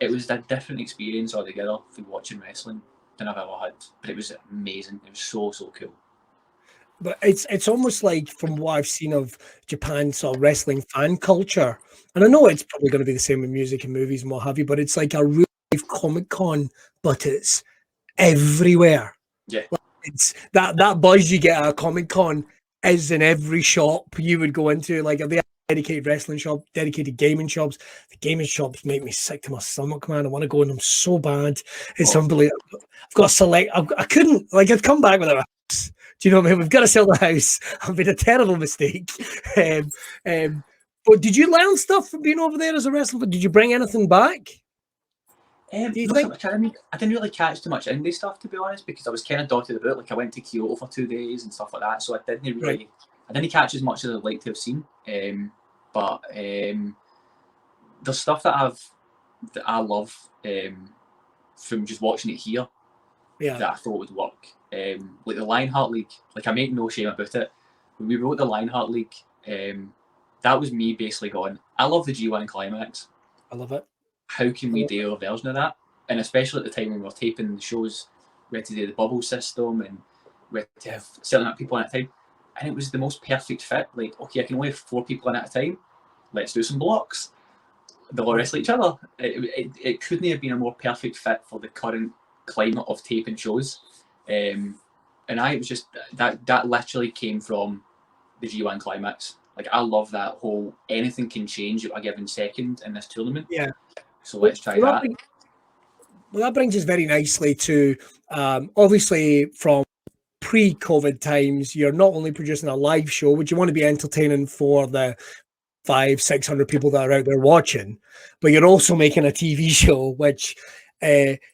it was a different experience altogether for watching wrestling than I've ever had. But it was amazing. It was so, so cool. But it's almost like, from what I've seen of Japan's sort of wrestling fan culture, and I know it's probably going to be the same with music and movies and what have you, but it's like a real life Comic-Con, but it's everywhere. Yeah. Like it's that buzz you get at a Comic-Con is in every shop you would go into. Like, they have dedicated wrestling shop, dedicated gaming shops. The gaming shops make me sick to my stomach, man. I want to go in them so bad. It's unbelievable. I've got to select. I couldn't, like, I'd come back with a house. Do you know what I mean? We've got to sell the house. I've made a terrible mistake. But did you learn stuff from being over there as a wrestler? Did you bring anything back? I didn't really catch too much indie stuff, to be honest, because I was kind of dotted about. Like, I went to Kyoto for 2 days and stuff like that, so I didn't catch as much as I'd like to have seen. But there's stuff that I love from just watching it here that I thought would work. Like the Lionheart League, like, I make no shame about it. When we wrote the Lionheart League, that was me basically going, I love the G1 Climax. I love it. How can we do a version of that? And especially at the time when we were taping the shows, we had to do the bubble system and we had to have certain amount of people in at a time. And it was the most perfect fit. Like, okay, I can only have 4 people in at a time. Let's do some blocks. They'll all wrestle each other. It couldn't have been a more perfect fit for the current climate of taping shows. And it was just, that literally came from the G1 Climax. Like, I love that whole, anything can change at a given second in this tournament. Yeah. So let's try that. Well, that brings us very nicely to, obviously, from pre-COVID times, you're not only producing a live show, which you want to be entertaining for the 500-600 people that are out there watching, but you're also making a TV show, which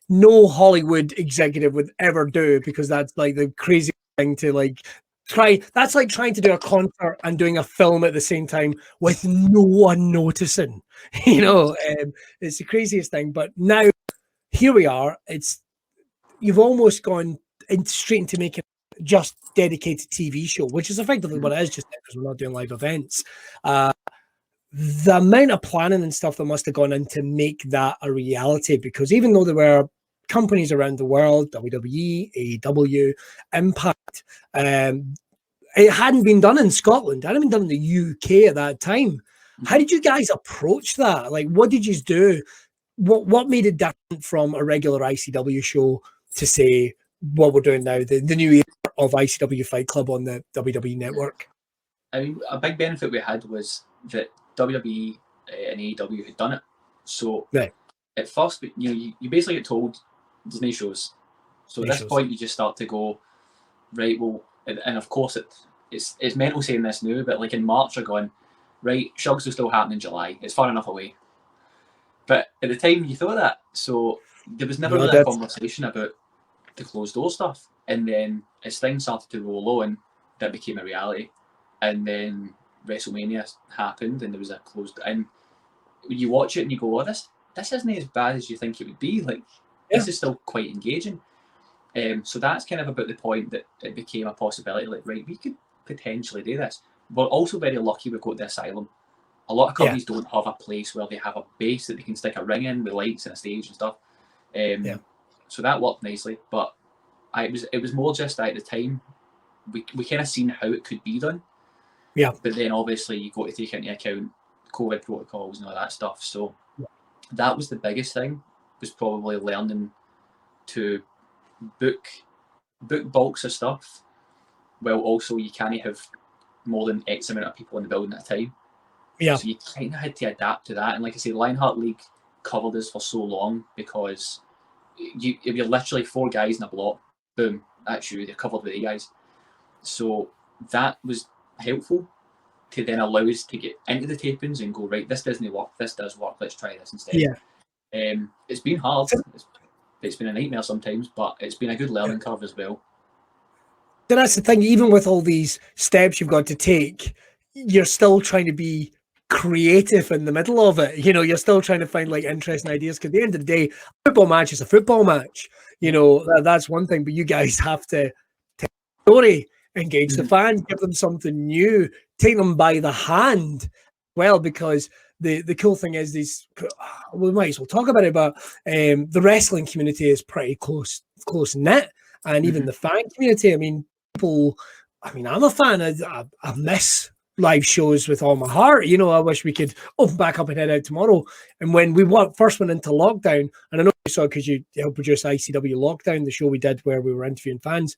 no Hollywood executive would ever do, because that's like the crazy thing to like try. That's like trying to do a concert and doing a film at the same time with no one noticing. You know, it's the craziest thing. But now here we are. You've almost gone straight into making just dedicated TV show, which is effectively what it is, just because we're not doing live events. The amount of planning and stuff that must have gone in to make that a reality, because even though there were companies around the world, WWE, AEW, Impact, it hadn't been done in Scotland. It hadn't been done in the UK at that time. How did you guys approach that? Like, what did you do? What made it different from a regular ICW show to, say, what we're doing now, the new era of ICW Fight Club on the WWE Network? I mean, a big benefit we had was that WWE and AEW had done it. So at first, you basically get told there's no shows. So at this point, you just start to go, right, well, and of course it's mental saying this now, but like in March, you're going, right, Shugs will still happen in July. It's far enough away. But at the time, you thought that. So there was never really a conversation about the closed door stuff. And then as things started to roll on, that became a reality. And then WrestleMania happened and there was a closed, and you watch it and you go, oh, this isn't as bad as you think it would be. Like, this is still quite engaging. So that's kind of about the point that it became a possibility. Like, right, we could potentially do this. We're also very lucky we got the Asylum. A lot of companies don't have a place where they have a base that they can stick a ring in with lights and a stage and stuff. So that worked nicely, but it was more just at the time we kind of seen how it could be done. Yeah. But then obviously you got to take into account COVID protocols and all that stuff. So that was the biggest thing, was probably learning to book bulks of stuff, while also you can't have more than X amount of people in the building at a time. Yeah. So you kind of had to adapt to that. And like I say, Lionheart League covered us for so long because if you're literally 4 guys in a block, boom, that's you. They're covered with 8 guys. So that was helpful to then allow us to get into the tapings and go, right, this doesn't work, this does work, let's try this instead. It's been hard. It's been a nightmare sometimes, but it's been a good learning curve as well. So that's the thing, even with all these steps you've got to take, you're still trying to be creative in the middle of it. You know, you're still trying to find like interesting ideas, because at the end of the day, a football match is a football match. You know, that's one thing, but you guys have to tell a story, engage the fans, give them something new, take them by the hand. Well, because the cool thing is we might as well talk about it, but the wrestling community is pretty close knit, and even the fan community. I mean, I'm a fan. I miss live shows with all my heart. You know, I wish we could open back up and head out tomorrow. And when we first went into lockdown, and I know you saw because you helped produce ICW Lockdown, the show we did where we were interviewing fans,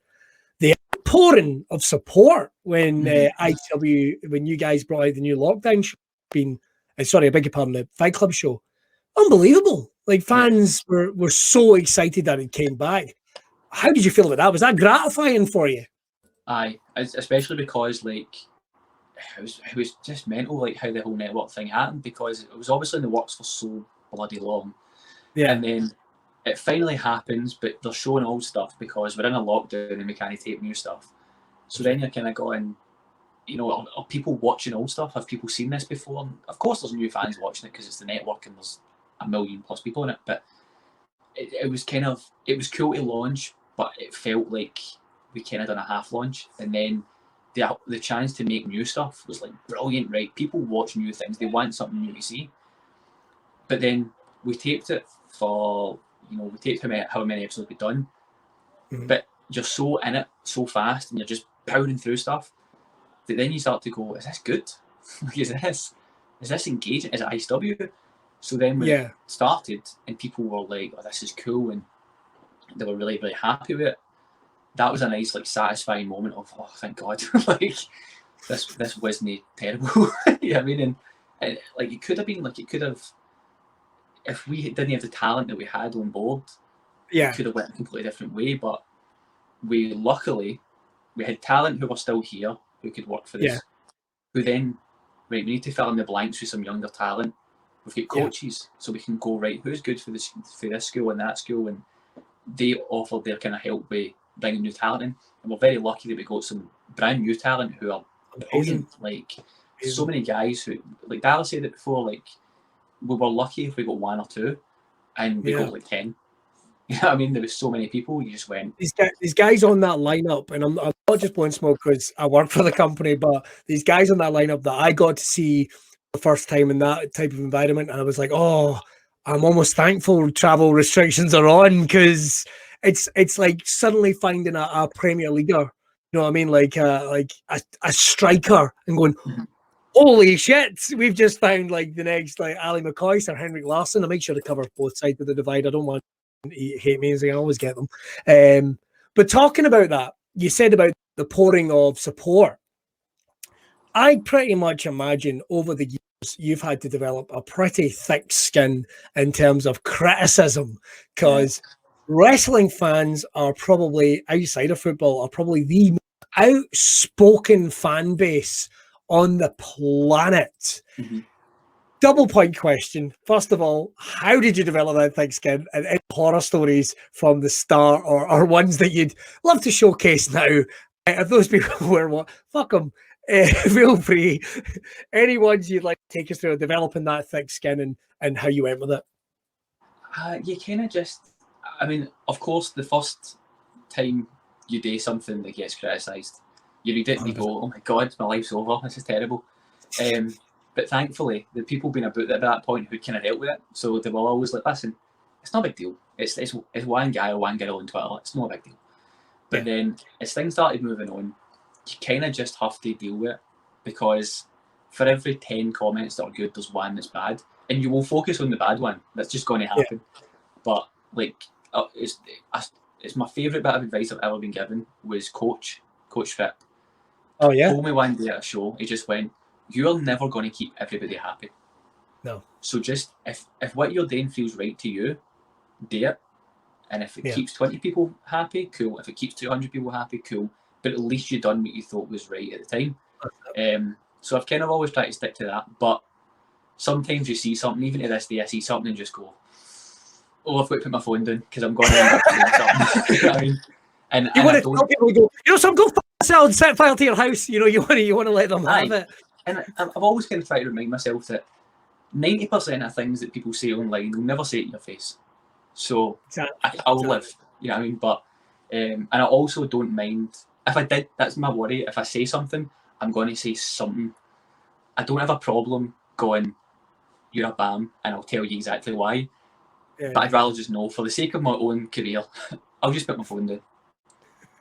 the outpouring of support when ICW, when you guys brought out the new Lockdown show, I beg your pardon, the Fight Club show, unbelievable. Like, fans were so excited that it came back. How did you feel about that? Was that gratifying for you? Aye, especially because like it was just mental, like how the whole network thing happened, because it was obviously in the works for so bloody long. Yeah. And then it finally happens, but they're showing old stuff because we're in a lockdown and we can't tape new stuff. So then you're kind of going, you know, are people watching old stuff? Have people seen this before? And of course there's new fans watching it because it's the network and there's 1 million plus people in it. But it was cool to launch, but it felt like we kind of done a half launch. And then the chance to make new stuff was like brilliant, right? People watch new things, they want something new to see. But then we taped it for, we taped how many episodes we'd done. But you're so in it so fast and you're just powering through stuff that then you start to go, is this good? is this engaging? Is it ICW? So then when it started and people were like, oh, this is cool, and they were really, really happy with it, that was a nice, like, satisfying moment of, oh, thank God, like, this wasn't terrible. You know what I mean? And like, it could have, if we didn't have the talent that we had on board, it could have went a completely different way. But we had talent who were still here, who could work for this, who then, right, we need to fill in the blanks with some younger talent. We've got coaches, so we can go, right, who's good for this school and that school, and they offered their kind of help with bringing new talent in. And we're very lucky that we got some brand new talent who are brilliant. Like, so many guys who, like Dallas said it before, like, we were lucky if we got 1 or 2, and we got like 10. You know what I mean? There was so many people, you just went. These guys on that lineup, and I'm not just blowing smoke because I work for the company, but these guys on that lineup that I got to see the first time in that type of environment, and I was like, oh, I'm almost thankful travel restrictions are on, because it's like suddenly finding a Premier Leaguer, you know what I mean? Like a striker, and going, holy shit, we've just found like the next like Ali McCoy or Henrik Larsson. I make sure to cover both sides of the divide. I don't want to hate me, as I always get them. But talking about that, you said about the pouring of support. I pretty much imagine over the years you've had to develop a pretty thick skin in terms of criticism, because wrestling fans are probably, outside of football, are probably the most outspoken fan base on the planet. Double point question. First of all, how did you develop that thick skin? And any horror stories from the start, or ones that you'd love to showcase now? If those people were what, fuck them. Feel free. Any ones you'd like to take us through developing that thick skin and how you went with it? You kind of just, I mean, of course, the first time you do something that gets criticised, you read it and you go, oh my God, my life's over, this is terrible. But But thankfully, the people being about at that point who kind of dealt with it, so they were always like, listen, it's not a big deal. It's one guy or one girl on Twitter. It's not a big deal. But then as things started moving on, you kind of just have to deal with it, because for every 10 comments that are good, there's one that's bad. And you will focus on the bad one. That's just going to happen. But like, it's my favourite bit of advice I've ever been given was Coach Phip. Oh, yeah? Told me one day at a show, he just went, you're never going to keep everybody happy. No. So just, if what you're doing feels right to you, do it. And if it keeps 20 people happy, cool. If it keeps 200 people happy, cool. But at least you've done what you thought was right at the time. So I've kind of always tried to stick to that. But sometimes you see something, even to this day, I see something and just go, oh, I've got to put my phone down because I'm going to end up doing something. You know what I mean? And you want to tell people, go, some go sell and set fire to your house. You want to let them have it. And I've always kind of tried to remind myself that 90% of things that people say online, they'll never say it in your face. So I'll live, you know what I mean? But and I also don't mind if I did. That's my worry. If I say something, I'm going to say something. I don't have a problem going, you're a bam, and I'll tell you exactly why. But I'd rather just know, for the sake of my own career, I'll just put my phone down.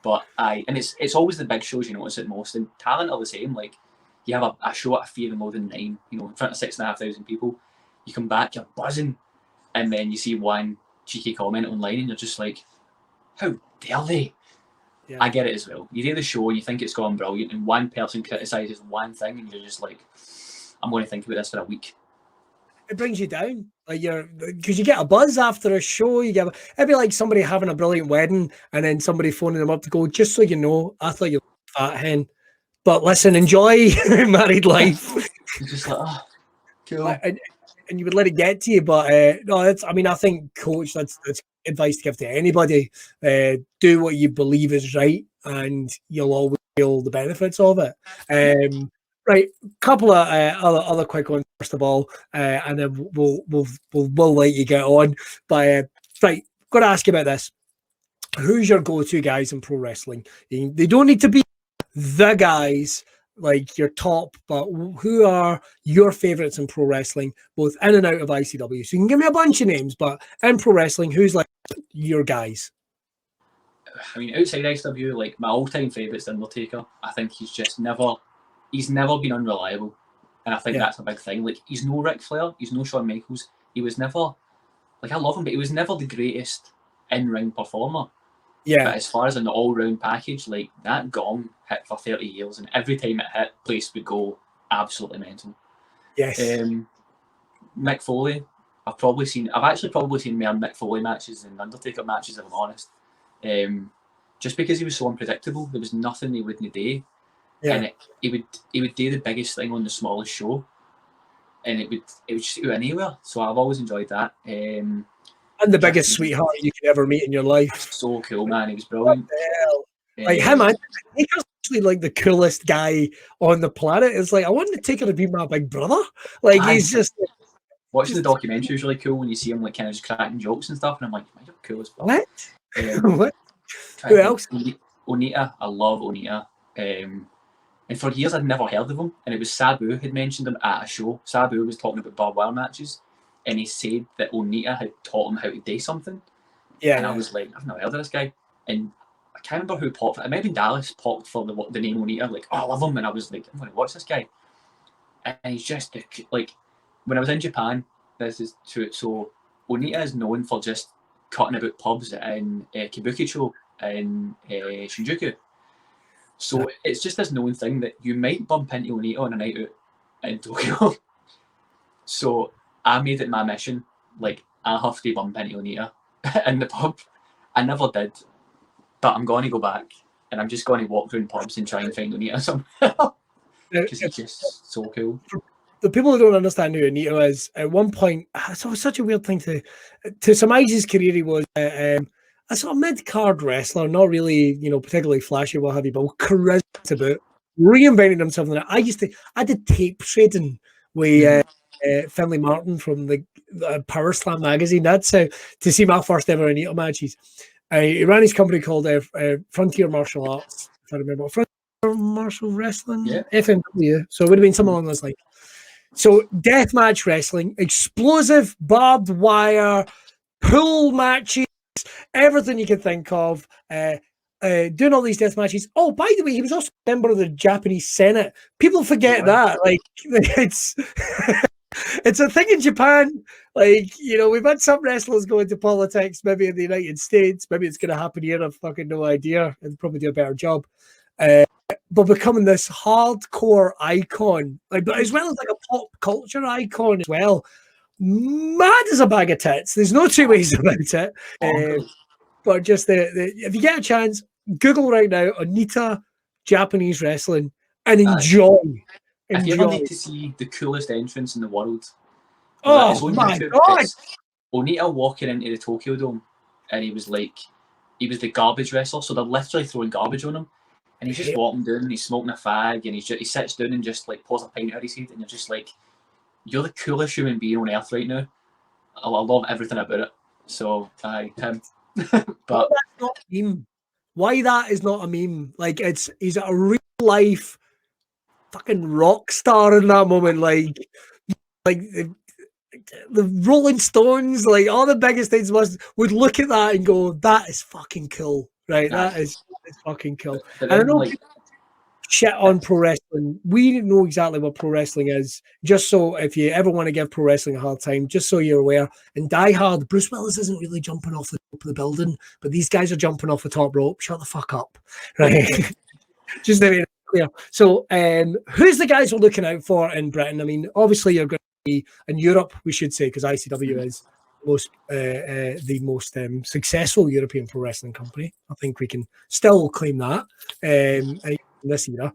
But and it's always the big shows you notice it most. And talent are the same. Like, you have a show at a Fear and Loathing 9, in front of 6,500 people. You come back, you're buzzing, and then you see one cheeky comment online, and you're just like, how dare they? Yeah. I get it as well. You do the show, you think it's gone brilliant, and one person criticises one thing, and you're just like, I'm going to think about this for a week. It brings you down, like because you get a buzz after a show. It'd be like somebody having a brilliant wedding, and then somebody phoning them up to go, just so you know, I thought you were a fat hen, but listen, enjoy married life. You're just like, oh, cool. And you would let it get to you, but no, I think, Coach, that's advice to give to anybody. Do what you believe is right, and you'll always feel the benefits of it. Right, couple of other quick ones first of all, and then we'll let you get on. But right, got to ask you about this. Who's your go-to guys in pro wrestling? They don't need to be the guys, like your top, but who are your favorites in pro wrestling, both in and out of ICW? So you can give me a bunch of names, but in pro wrestling, who's like your guys? I mean, outside ICW, like my all-time favorite's Undertaker. I think he's never been unreliable, and I think that's a big thing. Like, he's no Ric Flair, he's no Shawn Michaels. He was never, like, I love him, but he was never the greatest in-ring performer. Yeah. But as far as an all-round package, like, that gong hit for 30 years, and every time it hit, place would go absolutely mental. Yes. Mick Foley, I've actually probably seen more Mick Foley matches than Undertaker matches, if I'm honest. Just because he was so unpredictable, there was nothing he wouldn't do. Yeah. And he would do the biggest thing on the smallest show, and it would just go anywhere. So I've always enjoyed that. And the biggest sweetheart you could ever meet in your life. So cool, man. He was brilliant. Like him, Taker's actually like the coolest guy on the planet. It's like, I want to take her to be my big brother. Like, he's just... Watching the documentary is really cool when you see him like kind of just cracking jokes and stuff, and I'm like, man, you're cool as fuck. What? What? Who else? Onita. I love Onita. And for years I'd never heard of him, and it was Sabu had mentioned him at a show. Sabu was talking about barbed wire matches, and he said that Onita had taught him how to do something. Yeah. And I was like, I've never heard of this guy. And I can't remember who popped. It might have been Dallas popped for the name Onita. Like, oh, I love him. And I was like, I'm going to watch this guy. And he's just like, when I was in Japan, this is true. So Onita is known for just cutting about pubs in Kabukicho in Shinjuku. So it's just this known thing that you might bump into Onita on a night out in Tokyo. So I made it my mission, like, I have to bump into Onita in the pub. I never did, but I'm going to go back, and I'm just going to walk around pubs and try and find Onita somewhere. Because he's just so cool. The people who don't understand who Onita is, at one point, it was such a weird thing to surmise his career. He was a sort of mid-card wrestler, not really, particularly flashy, what have you, but charisma about, reinventing himself. I did tape trading with Finlay Martin from the Power Slam magazine. That's to see my first ever Onita matches. He ran his company called Frontier Martial Arts, if I remember. Frontier Martial Wrestling? Yeah. FMW. So it would have been something along those lines. So deathmatch wrestling, explosive barbed wire, pool matches, everything you can think of. Doing all these death matches. Oh, by the way, he was also a member of the Japanese Senate. People forget that. Like, it's it's a thing in Japan. Like, we've had some wrestlers go into politics, maybe in the United States. Maybe it's going to happen here. I've fucking no idea. They'll probably do a better job. But becoming this hardcore icon, but as well as like a pop culture icon as well. Mad as a bag of tits. There's no two ways about it. But just if you get a chance, Google right now Onita Japanese wrestling and enjoy. If you ever need to see the coolest entrance in the world, oh my God! Onita walking into the Tokyo Dome, and he was the garbage wrestler, so they're literally throwing garbage on him, and he's just walking down, and he's smoking a fag, and he sits down and just like pours a pint out of his head, and you're just like, you're the coolest human being on earth right now. I love everything about it. So him. But that's not a meme. Why that is not a meme? Like he's a real life fucking rock star in that moment. Like the Rolling Stones, like all the biggest things would look at that and go, "That is fucking cool." Right? That is fucking cool. And I know shit on pro wrestling. We know exactly what pro wrestling is. Just so if you ever want to give pro wrestling a hard time, just so you're aware. In Die Hard, Bruce Willis isn't really jumping off the top of the building, but these guys are jumping off the top rope. Shut the fuck up, right? Just to be clear. So, who's the guys we're looking out for in Britain? I mean, obviously you're going to be in Europe, we should say, because ICW is the most successful European pro wrestling company. I think we can still claim that. In this era.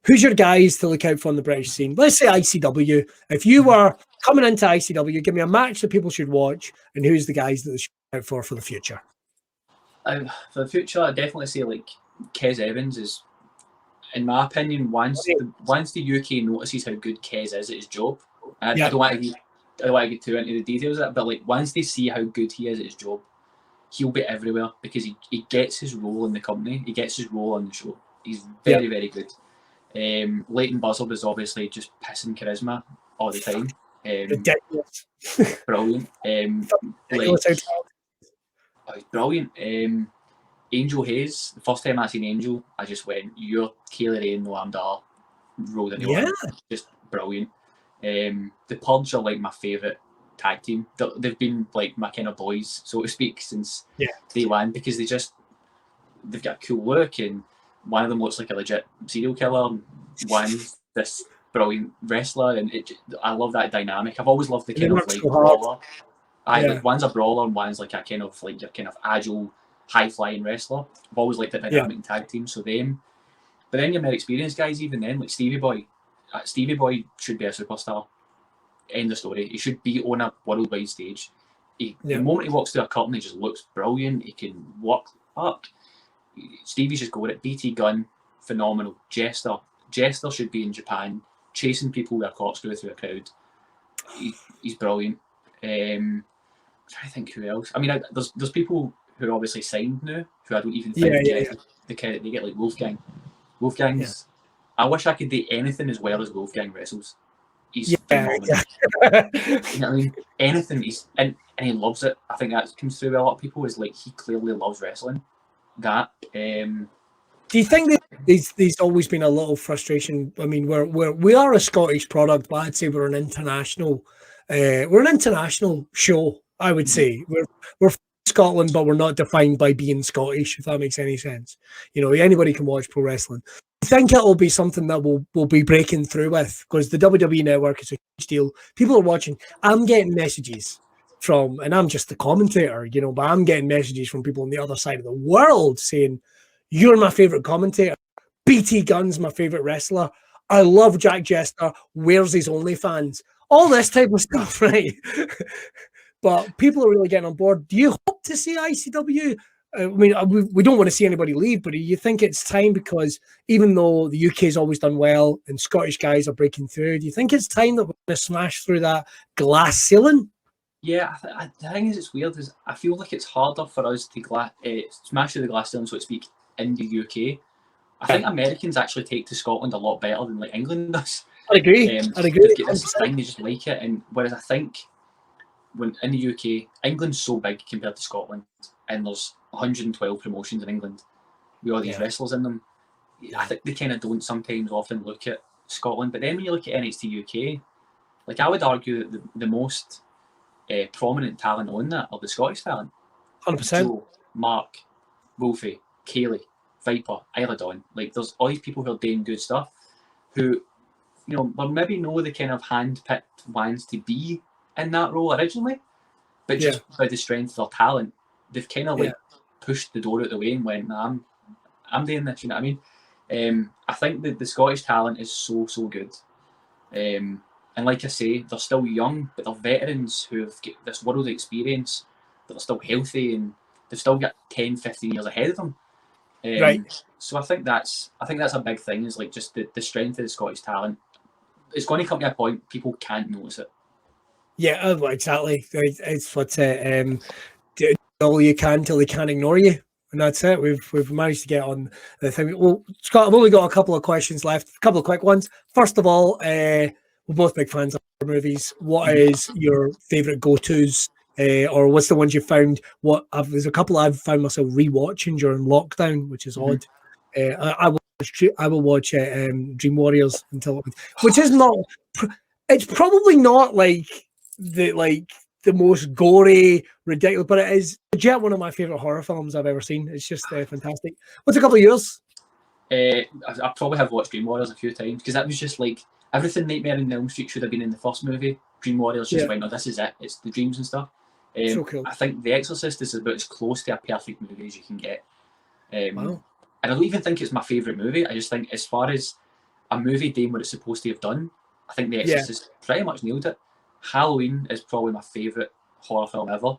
Who's your guys to look out for on the British scene? Let's say ICW. If you were coming into ICW, give me a match that people should watch, and who's the guys that they should look out for the future? For the future, I'd definitely say like Kez Evans is, in my opinion, once the UK notices how good Kez is at his job, I don't want to get too into the details of it, but like once they see how good he is at his job, he'll be everywhere because he gets his role in the company, he gets his role on the show. He's very, very good. Leighton Buzzard is obviously just pissing charisma all the time. Ridiculous. Brilliant. He's brilliant. Angel Hayes, the first time I seen Angel, I just went, "You're Kaylee Ray and Noam Dar rolled into one." Just brilliant. The Purge are like my favourite tag team. They've been like my kind of boys, so to speak, since day one, because they've got a cool look, and one of them looks like a legit serial killer, and one's this brilliant wrestler, and I love that dynamic. I've always loved the kind of like brawler. Like one's a brawler and one's like a kind of like your kind of agile, high flying wrestler. I've always liked the dynamic in tag team, so them. But then your more experienced guys, even then, like Stevie Boy. Stevie Boy should be a superstar. End of story. He should be on a worldwide stage. The moment he walks through a curtain, he just looks brilliant. He can walk up. Stevie's just going at BT Gunn, phenomenal. Jester should be in Japan, chasing people with a corkscrew through a crowd. He's brilliant. I'm trying to think who else. I mean, there's people who are obviously signed now who I don't even think they get like Wolfgang. Wolfgang's. I wish I could do anything as well as Wolfgang wrestles. He's phenomenal. You know what I mean? Anything. And he loves it. I think that comes through with a lot of people. Is like he clearly loves wrestling. That. Do you think that there's always been a little frustration? I mean, we are a Scottish product, but I'd say we're an international show. I would say we're from Scotland, but we're not defined by being Scottish. If that makes any sense, anybody can watch pro wrestling. I think it'll be something that we'll be breaking through with, because the WWE Network is a huge deal. People are watching. I'm getting messages from, and I'm just the commentator, but I'm getting messages from people on the other side of the world saying, "You're my favorite commentator. BT Gunn's my favorite wrestler. I love Jack Jester. Where's his OnlyFans?" All this type of stuff, right? But people are really getting on board. Do you hope to see ICW? I mean, we don't want to see anybody leave, but do you think it's time? Because even though the UK has always done well and Scottish guys are breaking through, do you think it's time that we're going to smash through that glass ceiling? Yeah, the thing is, it's weird. Is I feel like it's harder for us to smash through the glass ceiling, so to speak, in the UK, I think Americans actually take to Scotland a lot better than like England does. I agree. They've got this thing, they just like it. And whereas I think when in the UK, England's so big compared to Scotland, and there's 112 promotions in England with all these wrestlers in them. I think they kind of don't sometimes often look at Scotland. But then when you look at NXT UK, like I would argue that the most prominent talent on that are the Scottish talent. 100%. Joe, Mark, Wolfie, Kaylee, Viper, Isla Dawn. Like there's all these people who are doing good stuff who, you know, were maybe no the kind of hand-picked ones to be in that role originally, but just by the strength of their talent, they've kind of like pushed the door out the way and went, nah, I'm doing this, you know what I mean? I think that the Scottish talent is so good. And like I say, they're still young, but they're veterans who have got this world experience, that are still healthy, and they've still got 10, 15 years ahead of them. Right. So I think that's a big thing, is like just the strength of the Scottish talent. It's going to come to a point people can't notice it. Yeah, exactly. It's what's it. Do all you can till they can't ignore you, and that's it. We've managed to get on the thing. Well, Scott, I've only got a couple of questions left. A couple of quick ones. First of all, we're both big fans of horror movies. What is your favourite go-tos, or what's the ones you found? There's a couple I've found myself rewatching during lockdown, which is odd. I will watch Dream Warriors which is not. It's probably not like the most gory, ridiculous, but it is legit one of my favorite horror films I've ever seen. It's just fantastic. What's a couple of yours? I probably have watched Dream Warriors a few times, because that was just like everything Nightmare on Elm Street should have been in the first movie. Dream Warriors just went, no, this is it. It's the dreams and stuff. So cool. I think The Exorcist is about as close to a perfect movie as you can get. Wow. And I don't even think it's my favourite movie. I just think as far as a movie doing what it's supposed to have done, I think The Exorcist pretty much nailed it. Halloween is probably my favourite horror film ever.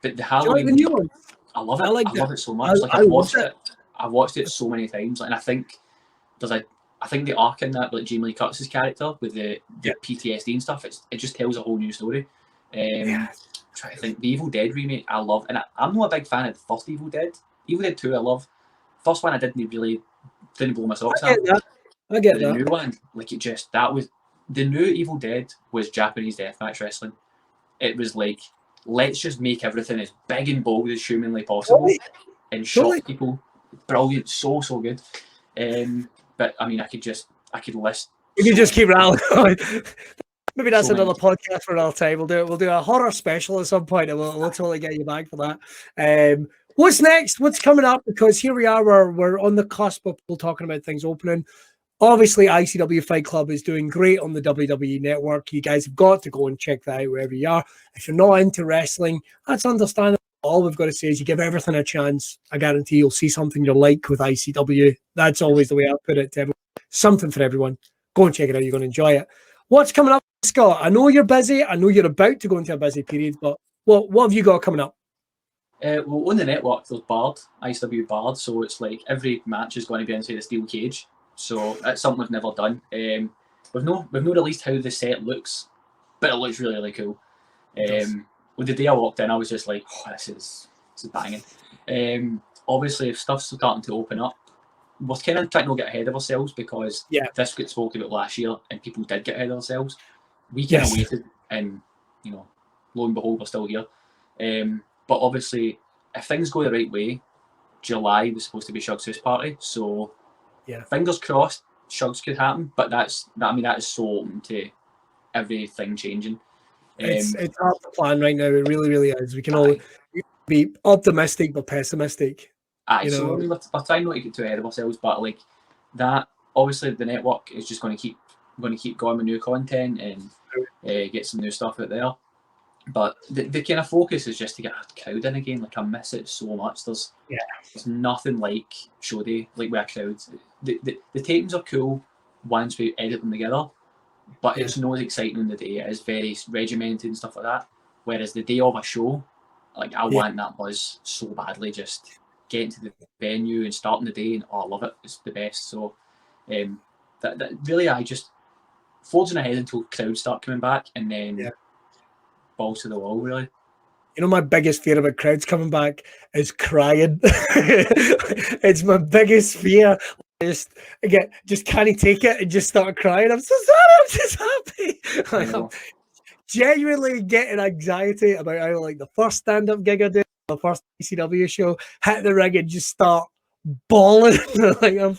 But the Halloween, the new one? I love it. I love it so much. I've watched it so many times, and I think the arc in that, like Jamie Lee Curtis's character with the PTSD and stuff, it just tells a whole new story. Trying to think, the Evil Dead remake, I love, and I'm not a big fan of the first Evil Dead. Evil Dead 2, I love. First one, I didn't blow my socks off. I get that. The new one, like the new Evil Dead was Japanese deathmatch wrestling. It was like, let's just make everything as big and bold as humanly possible and shock people. Brilliant, so good. But I mean, I could list. You can just keep rallying. Maybe that's another podcast for another time. We'll do a horror special at some point, and we'll totally get you back for that. What's next? What's coming up? Because here we are, we're on the cusp of people talking about things opening. Obviously, ICW Fight Club is doing great on the WWE Network. You guys have got to go and check that out wherever you are. If you're not into wrestling, that's understandable. All we've got to say is you give everything a chance. I guarantee you'll see something you like with ICW. That's always the way I put it to everyone. Something for everyone. Go and check it out. You're going to enjoy it. What's coming up, Scott? I know you're busy. I know you're about to go into a busy period, but what have you got coming up? Well, on the network, there's Bard, ICW Bard. So it's like every match is going to be inside a steel cage. So that's something we've never done. We've not released how the set looks, but it looks really, really cool. Well, the day I walked in, I was just like, oh, this is banging. Obviously, if stuff's starting to open up, we're kind of trying to not get ahead of ourselves, because this got spoken about last year and people did get ahead of themselves. We kind of waited, and lo and behold, we're still here. But obviously, if things go the right way, July was supposed to be Shug's house party, so fingers crossed, Shug's could happen. But that is so open to everything changing. It's hard to plan right now. It really, really is. We can all be optimistic but pessimistic. So I mean, we're trying not to get too ahead of ourselves, but like that, obviously the network is just going to keep going with new content and get some new stuff out there. But the kind of focus is just to get a crowd in again. Like, I miss it so much. There's nothing like show day, like with a crowd. The tapings are cool once we edit them together, but it's not as exciting on the day. It is very regimented and stuff like that. Whereas the day of a show, like, I want that buzz so badly. Just getting to the venue and starting the day, and I love it. It's the best. So that really, I just forging ahead until crowds start coming back, and then balls to the wall, really. You know, my biggest fear about crowds coming back is crying. It's my biggest fear. Just can't take it and just start crying. I'm so sorry. I'm just happy. I'm genuinely getting anxiety about how, like, the first stand-up gig I did, the first ECW show, hit the ring and just start bawling. Like, I'm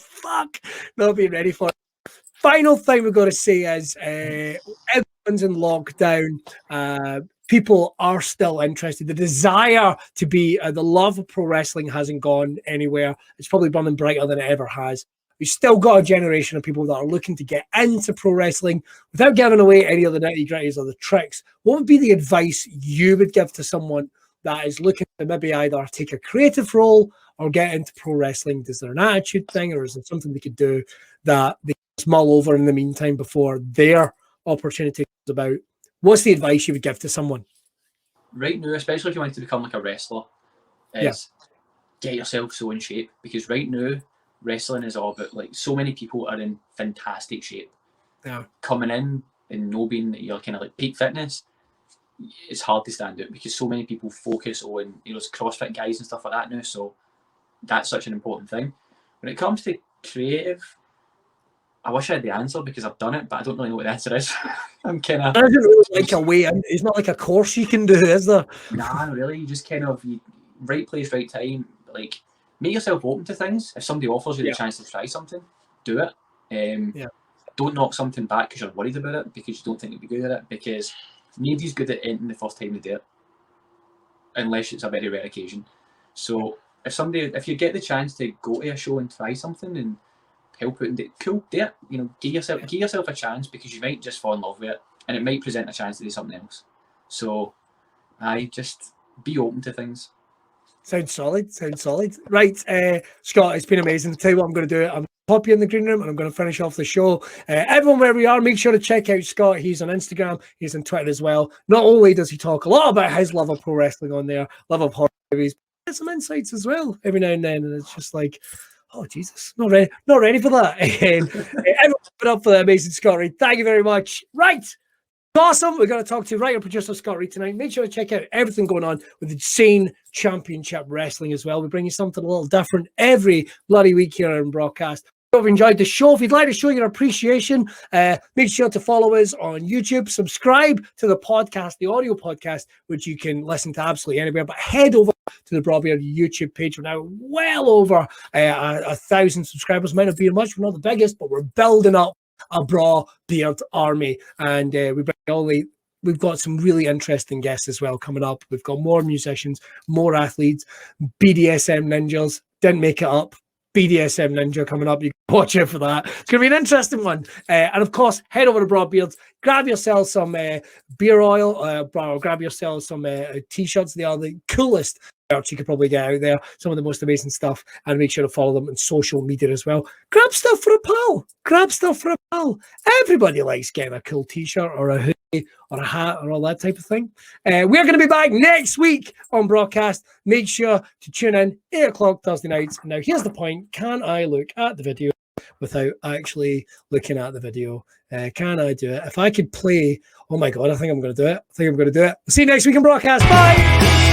not being ready for it. Final thing we've got to say is everyone's in lockdown. People are still interested. The desire to be, the love of pro wrestling hasn't gone anywhere. It's probably burning brighter than it ever has. We've still got a generation of people that are looking to get into pro wrestling without giving away any of the nitty-gritties or the tricks. What would be the advice you would give to someone that is looking to maybe either take a creative role or get into pro wrestling? Is there an attitude thing, or is it something they could do that they can mull over in the meantime before their opportunity comes about? What's the advice you would give to someone? Right now, especially if you want to become like a wrestler, is get yourself so in shape, because right now, wrestling is all about, like, so many people are in fantastic shape. Yeah. Coming in and not being that you're kind of like peak fitness, it's hard to stand out because so many people focus on, you know, CrossFit guys and stuff like that now. So that's such an important thing. When it comes to creative, I wish I had the answer because I've done it, but I don't really know what the answer is. I'm kind of. There isn't really like a way. It's not like a course you can do, is there? Nah, not really. You just kind of right place, right time. Like, make yourself open to things. If somebody offers you the chance to try something, do it. Don't knock something back because you're worried about it, because you don't think you'll be good at it, because nobody's good at anything the first time they do it, unless it's a very rare occasion. So if you get the chance to go to a show and try something and help out and do it, cool, do it. You know, give yourself a chance, because you might just fall in love with it, and it might present a chance to do something else. So, just be open to things. Sounds solid. Right, Scott, it's been amazing. To tell you what I'm going to do, I'm going to pop you in the green room and I'm going to finish off the show. Everyone where we are, make sure to check out Scott. He's on Instagram, he's on Twitter as well. Not only does he talk a lot about his love of pro wrestling on there, love of horror movies, but some insights as well every now and then, and it's just like, oh Jesus, not ready for that. Everyone put up for the amazing Scott Reid. Thank you very much. Right. Awesome. We're going to talk to writer producer Scott Reid tonight. Make sure to check out everything going on with Insane Championship Wrestling as well. We bring you something a little different every bloody week here on Braw Cast. Hope you enjoyed the show. If you'd like to show your appreciation, make sure to follow us on YouTube. Subscribe to the podcast, the audio podcast, which you can listen to absolutely anywhere. But head over to the Braw Beard YouTube page. We're now well over 1,000 subscribers. Might not be much. We're not the biggest, but we're building up a Braw Beard army, and we've got some really interesting guests as well coming up. We've got more musicians, more athletes, BDSM ninjas. Didn't make it up. BDSM ninja coming up. You can watch out for that. It's going to be an interesting one. And of course, head over to Braw Beards, grab yourself some beer oil, or grab yourself some t-shirts. They are the coolest you could probably get out there, some of the most amazing stuff, and make sure to follow them on social media as well. Grab stuff for a pal. Everybody likes getting a cool t-shirt or a hoodie or a hat or all that type of thing. We're going to be back next week on Braw Cast. Make sure to tune in 8 o'clock Thursday nights. Now here's the point: can I look at the video without actually looking at the video? Can I do it? If I could play, oh my god, I think I'm going to do it. See you next week on Braw Cast. Bye.